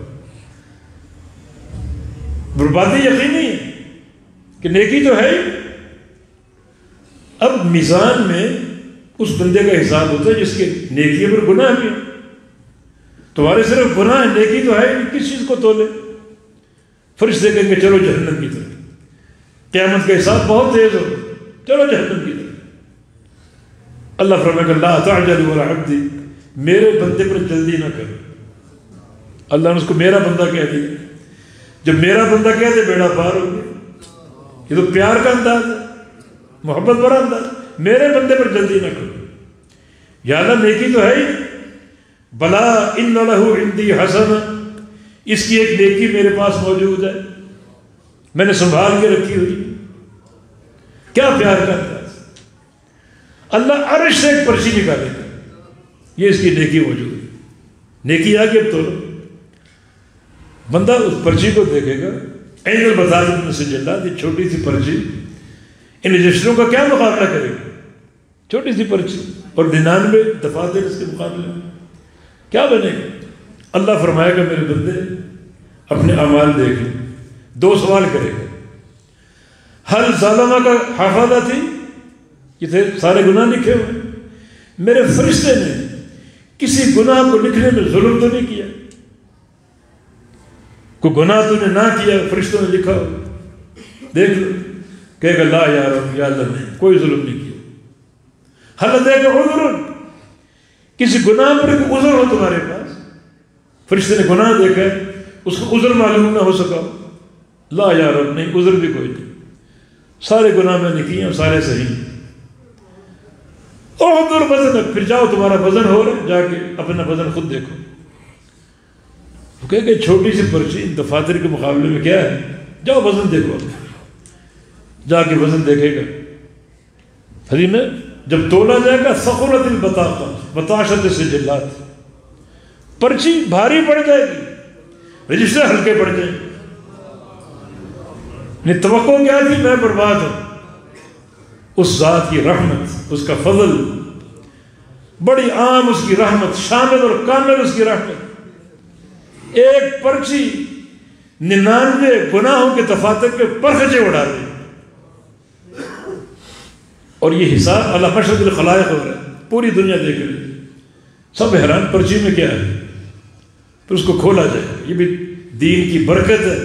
بربادی یقینی ہے کہ نیکی تو ہے ہی. اب میزان میں اس بندے کا حساب ہوتا ہے جس کے نیکی پر گناہ بھی ہو. تمہارے صرف گناہ ہے، نیکی تو ہے ہی، کس چیز کو تولے؟ فرشتے کہیں گے چلو جہنم کی طرف. قیامت کا حساب بہت تیز ہو، چلو جہنم کی طرف. اللہ فرمائے گا لا تعجلوا علی عبدی، میرے بندے پر جلدی نہ کرو. اللہ نے اس کو میرا بندہ کہہ دیا. جب میرا بندہ کہہ دے بیڑا پار ہو گیا. یہ تو پیار کا انداز ہے، محبت بڑا انداز. میرے بندے پر جلدی نہ کرو. یا اللہ نیکی تو ہے ہی، بلا ان لہ عندی حسنہ، اس کی ایک نیکی میرے پاس موجود ہے، میں نے سنبھال کے رکھی ہوئی. کیا پیار کا انداز. اللہ عرش سے ایک پرچی نکالے گا، یہ اس کی نیکی موجود ہے. نیکی آ کے اب تو بندہ اس پرچی کو دیکھے گا. اینجل بتا دیں سے جلات، یہ چھوٹی سی پرچی ان رجسٹروں کا کیا مقابلہ کرے گا؟ چھوٹی سی پرچی اور 99 دفاتر اس کے مقابلے میں کیا بنے گا؟ اللہ فرمائے گا میرے بندے اپنے اعمال دیکھ لیں. 2 سوال کرے گا. حل ظالمہ کا حافظہ تھی، یہ تھے سارے گناہ لکھے ہوئے. میرے فرشتے نے کسی گناہ کو لکھنے میں ظلم تو نہیں کیا. کوئی گناہ تو نے نہ کیا، فرشتوں نے لکھا ہو، دیکھ لو. کہے گا لا یا رب، یا اللہ نہیں، کوئی ظلم نہیں کیا. حل دے گا عذر، کسی گناہ پر کوئی عذر ہو تمہارے پاس. فرشتے نے گناہ دیکھا ہے، اس کو عذر معلوم نہ ہو سکا. لا یا رب، نہیں، عذر بھی کوئی نہیں، سارے گناہ میں نے کیے اور سارے صحیح. احضر وزنک، پھر جاؤ تمہارا وزن ہو رہا ہے، جا کے اپنا وزن خود دیکھو۔ وہ کہے کہ چھوٹی سی پرچی دفاتر کے مقابلے میں کیا ہے، جاؤ وزن دیکھو، جا کے وزن دیکھے گا۔ حدیث میں جب تولا جائے گا ثقلت البطاقہ بطاشت السجلات، پرچی بھاری پڑ جائے گی، رجسٹر ہلکے پڑ جائیں گے۔ نہیں توقع کیا تھی، میں برباد ہوں۔ اس ذات کی رحمت، اس کا فضل، بڑی عام اس کی رحمت، شامل اور کامل اس کی رحمت، ایک پرچی 99 گناہوں کے دفاتر کے پرخچے اڑا دے۔ اور یہ حساب اللہ مشرق الخلائق ہو رہا ہے، پوری دنیا دیکھ رہی ہے، سب حیران پرچی میں کیا ہے، پھر اس کو کھولا جائے۔ یہ بھی دین کی برکت ہے،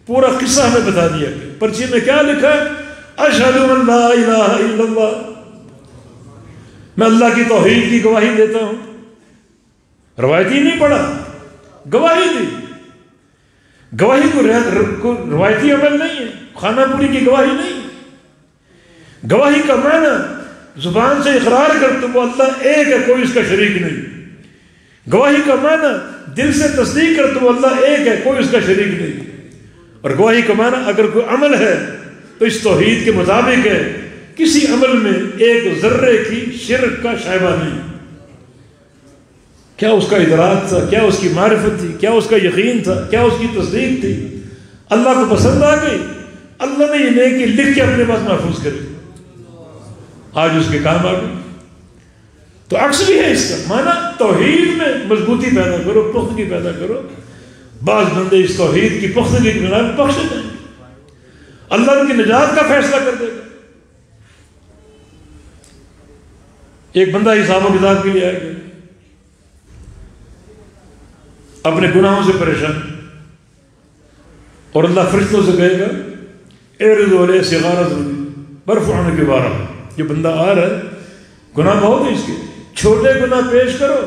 پورا قصہ ہمیں بتا دیا کہ پرچی میں کیا لکھا ہے، اشہد ان لا الہ الا اللہ، میں اللہ کی توحید کی گواہی دیتا ہوں۔ روایتی نہیں پڑھا، گواہی دی۔ گواہی کو روایتی عمل نہیں ہے، خانہ پوری کی گواہی نہیں ہے۔ گواہی کا معنی زبان سے اقرار کرتے وہ اللہ ایک ہے، کوئی اس کا شریک نہیں۔ گواہی کا معنی دل سے تصدیق کرتے وہ اللہ ایک ہے، کوئی اس کا شریک نہیں۔ اور گواہی کا معنی اگر کوئی عمل ہے تو اس توحید کے مطابق ہے، کسی عمل میں ایک ذرے کی شرک کا شائبہ نہیں۔ کیا اس کا ادراک تھا، کیا اس کی معرفت تھی، کیا اس کا یقین تھا، کیا اس کی تصدیق تھی، اللہ کو پسند آ گئی، اللہ نے یہ نیکی لکھ کے اپنے پاس محفوظ کری، آج اس کے کام آ گئی۔ تو عکس بھی ہے اس کا معنی، توحید میں مضبوطی پیدا کرو، پختگی پیدا کرو، بعض بندے اس توحید کی پختگی کے بنا بخشے جائیں گے، اللہ ان کی نجات کا فیصلہ کر دے گا۔ ایک بندہ حساب و کتاب کے لیے آئے گا، اپنے گناہوں سے پریشان، اور اللہ فرشتوں سے کہے گا اعرضوا علیہ صغار ذنوب وارفعوا کبارہ، یہ بندہ آ رہا ہے، گناہ بہت ہے اس کے، چھوٹے گناہ پیش کرو،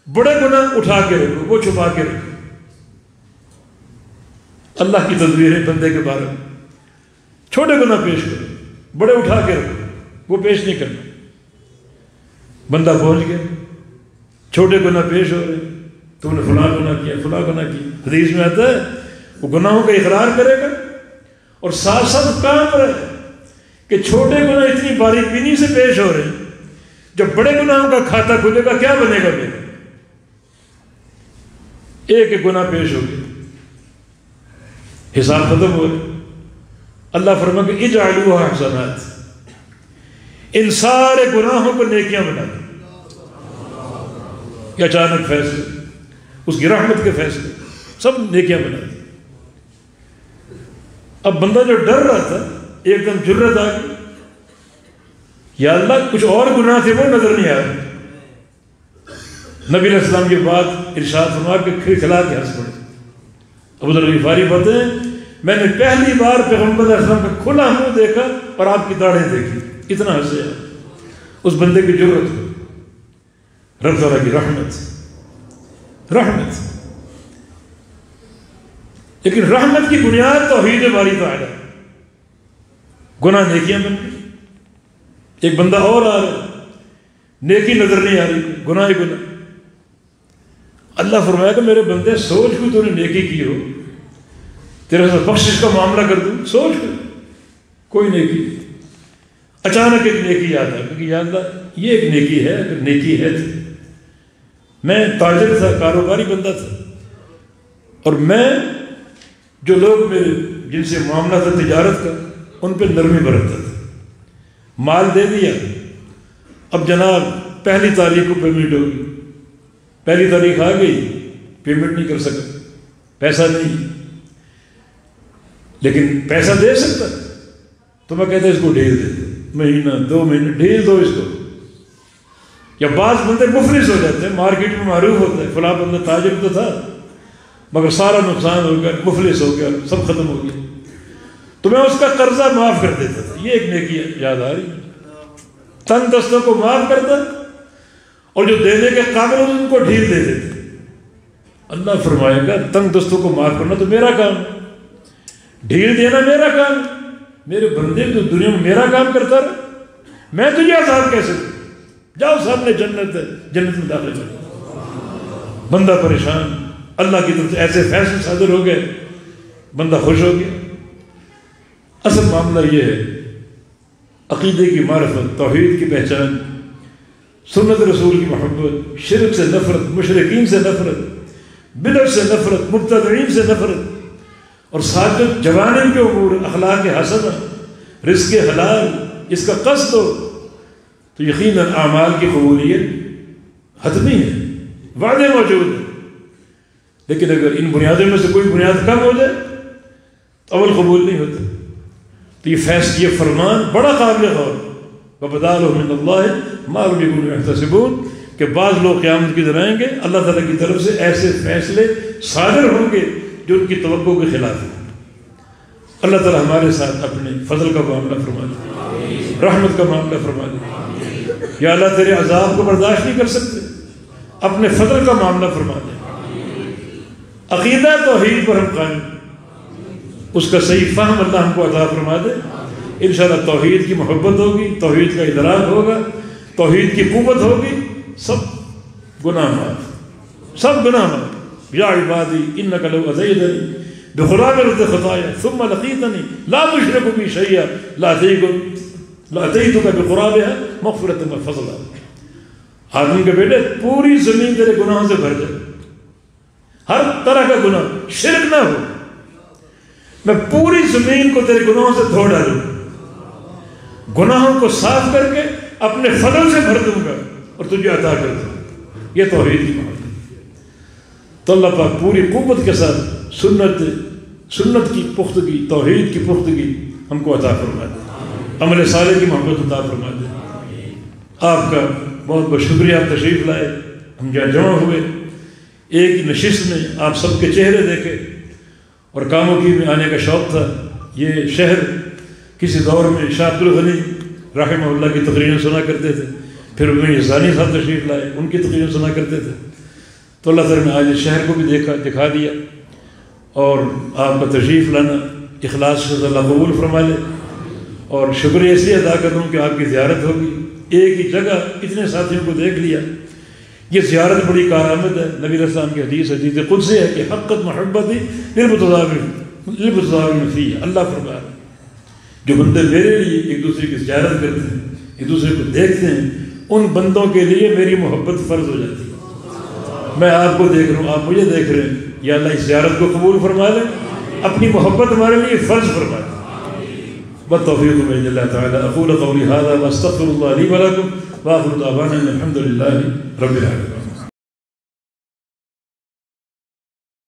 بڑے گناہ اٹھا کے رکھو، وہ چھپا کے رکھو۔ اللہ کی تدبیر ہے بندے کے بارے میں، چھوٹے گناہ پیش کرو، بڑے اٹھا کے رکھو، وہ پیش نہیں کرنا۔ بندہ پہنچ گیا، چھوٹے گناہ پیش ہو رہے، تم نے فلاں گناہ کیا، فلاں گناہ کیا، حدیث میں آتا ہے وہ گناہوں کا اقرار کرے گا اور ساتھ ساتھ کام رہے کہ چھوٹے گناہ اتنی باریک بینی سے پیش ہو رہے ہیں، جب بڑے گناہوں کا کھاتا کھلے گا کیا بنے گا میرا؟ ایک ایک گناہ پیش ہو گیا، حساب ختم ہو گیا۔ اللہ فرمائے کہ اجعلوها حسنات، ان سارے گناہوں کو نیکیاں بنا دیں۔ یہ اچانک فیصلے، اس کی رحمت کے فیصلے، سب نیکیاں بنا دیں۔ اب بندہ جو ڈر رہا تھا ایک دم جرت آ گئی، یا اللہ کچھ اور گناہ تھے وہ نظر نہیں آ رہے۔ نبی علیہ السلام کی بات ارشاد فرما کے کھلا کے ہنس پڑے۔ ابو ذر غفاری بولتے ہیں میں نے پہلی بار پیغمبر علیہ السلام کا کھلا منہ دیکھا اور آپ کی داڑھیں دیکھی، اتنا ہنسے اس بندے کی جرت ہو۔ رب تعالیٰ کی رحمت، لیکن رحمت کی بنیاد توحید باری تعالیٰ، گناہ نیکیاں بن گئی۔ ایک بندہ اور آ رہا ہے، نیکی نظر نہیں آ رہی، گناہ ہی گناہ۔ اللہ فرمایا کہ میرے بندے سوچ کو تو نے نیکی کی ہو، تیرے ساتھ بخشش کا معاملہ کر دوں، سوچ کو کوئی نیکی۔ اچانک ایک نیکی یاد آ کہ یا اللہ یہ ایک نیکی ہے، اگر نیکی ہے تو میں تاجر تھا، کاروباری بندہ تھا، اور میں جو لوگ میرے جن سے معاملہ تھا تجارت کا ان پہ نرمی برتتا تھا، مال دے دیا، اب جناب پہلی تاریخ کو پیمنٹ ہوگی، پہلی تاریخ آ گئی، پیمنٹ نہیں کر سکا، پیسہ نہیں، لیکن پیسہ دے سکتا تو میں کہتا اس کو ڈھیل دے دو، مہینہ 2 مہینے ڈھیل دو اس کو۔ یا بعض بندے مفلس ہو جاتے ہیں، مارکیٹ میں معروف ہوتا ہے فلاں بندہ تاجر تو تھا مگر سارا نقصان ہو گیا، مفلس ہو گیا، سب ختم ہو گیا، تو میں اس کا قرضہ معاف کر دیتا تھا۔ یہ ایک نیکی یاد آ رہی ہے، تنگ دستوں کو معاف کرتا اور جو دینے کے قابل ہوتے ان کو ڈھیل دے دیتے۔ اللہ فرمائے گا تنگ دستوں کو معاف کرنا تو میرا کام ہے، ڈھیل دینا میرا کام ہے۔ میرے بندے تو دنیا میں میرا کام کرتا رہا، میں تجھے عذاب کیسے دوں؟ جاؤ سامنے جنت ہے، جنت میں داخل ہو۔ بندہ پریشان، اللہ کی طرف سے ایسے فیصلے صادر ہو گئے، بندہ خوش ہو گیا۔ اصل معاملہ یہ ہے عقیدے کی معرفت، توحید کی پہچان، سنت رسول کی محبت، شرک سے نفرت، مشرکین سے نفرت، بدعت سے نفرت، مبتدعین سے نفرت، اور ساتھ جوانب کے امور، اخلاق حسنہ، رزق حلال، اس کا قصد ہو تو یقیناً اعمال کی قبولیت حتمی ہے، وعدے موجود ہیں۔ لیکن اگر ان بنیادوں میں سے کوئی بنیاد کم ہو جائے تو عمل قبول نہیں ہوتا۔ تو یہ فیصلہ، یہ فرمان بڑا قابل غور، وَبَدَالُهُ مِنَ اللَّهِ مَا لَمْ يَكُونُوا يَحْتَسِبُونَ، کہ بعض لوگ قیامت کی دن آئیں گے، اللہ تعالیٰ کی طرف سے ایسے فیصلے صادر ہوں گے جو ان کی توقع کے خلاف ہیں۔ اللہ تعالیٰ ہمارے ساتھ اپنے فضل کا معاملہ فرما دے، رحمت کا معاملہ فرما دے۔ یا اللہ تیرے عذاب کو برداشت نہیں کر سکتے، اپنے فضل کا معاملہ فرما دے۔ عقیدہ توحید پر ہم قائم، اس کا صحیح فہم اللہ ہم کو عطا فرما دے۔ انشاءاللہ توحید کی محبت ہوگی، توحید کا ادراک ہوگا، توحید کی قوت ہوگی، سب گناہ معاف، سب گناہ معاف۔ یا عبادی انک لو ازیدنی بخرابرۃ خطایا ثم لقیتنی لا تشرک بی شیئا لاتیتک بقرابها مغفرۃ وفضلا۔ آدمی کے بیٹے پوری زمین تیرے گناہوں سے بھر جائے، ہر طرح کا گناہ، شرک نہ ہو، میں پوری زمین کو تیرے گناہوں سے دھو ڈالوں، گناہوں کو صاف کر کے اپنے فضل سے بھر دوں گا اور تجھے عطا کر دوں گا۔ یہ توحید کی محبت۔ تو اللہ پاک پوری قوت کے ساتھ سنت کی پختگی، توحید کی پختگی ہم کو عطا فرما دے، عمل صالح کی محبت عطا فرما دے۔ آپ کا بہت بہت شکریہ، آپ تشریف لائے، ہم جہاں جمع ہوئے، ایک نشست میں آپ سب کے چہرے دیکھے اور کاموں کی میں آنے کا شوق تھا۔ یہ شہر کسی دور میں شاہ عبد الغنی رحمہ اللہ کی تقریریں سنا کرتے تھے، پھر انہیں ثانی صاحب تشریف لائے، ان کی تقریریں سنا کرتے تھے۔ تو اللہ تعالیٰ نے آج اس شہر کو بھی دکھا دیا، اور آپ کا تشریف لانا اخلاص سے اللہ قبول فرما لے۔ اور شکریہ اس لیے ادا کروں کہ آپ کی زیارت ہوگی، ایک ہی جگہ اتنے ساتھیوں کو دیکھ لیا۔ یہ زیارت بڑی کارآمد ہے، نبی علیہ السلام کی حدیث قدسی ہے کہ حقت محبتی للمتضامن فی، اللہ فرمایا جو بندے میرے لیے ایک دوسرے کی زیارت کرتے ہیں، ایک دوسرے کو دیکھتے ہیں، ان بندوں کے لیے میری محبت فرض ہو جاتی ہے۔ میں آپ کو دیکھ رہا ہوں، آپ مجھے دیکھ رہے ہیں، یا اللہ اس زیارت کو قبول فرما لے، اپنی محبت ہمارے لیے فرض فرما لے۔ بالتوفیق بإذن اللہ تعالی اقول قولی ھذا واستغفر اللہ لی ولکم وآخر دعوانا الحمد للہ رب العالمین۔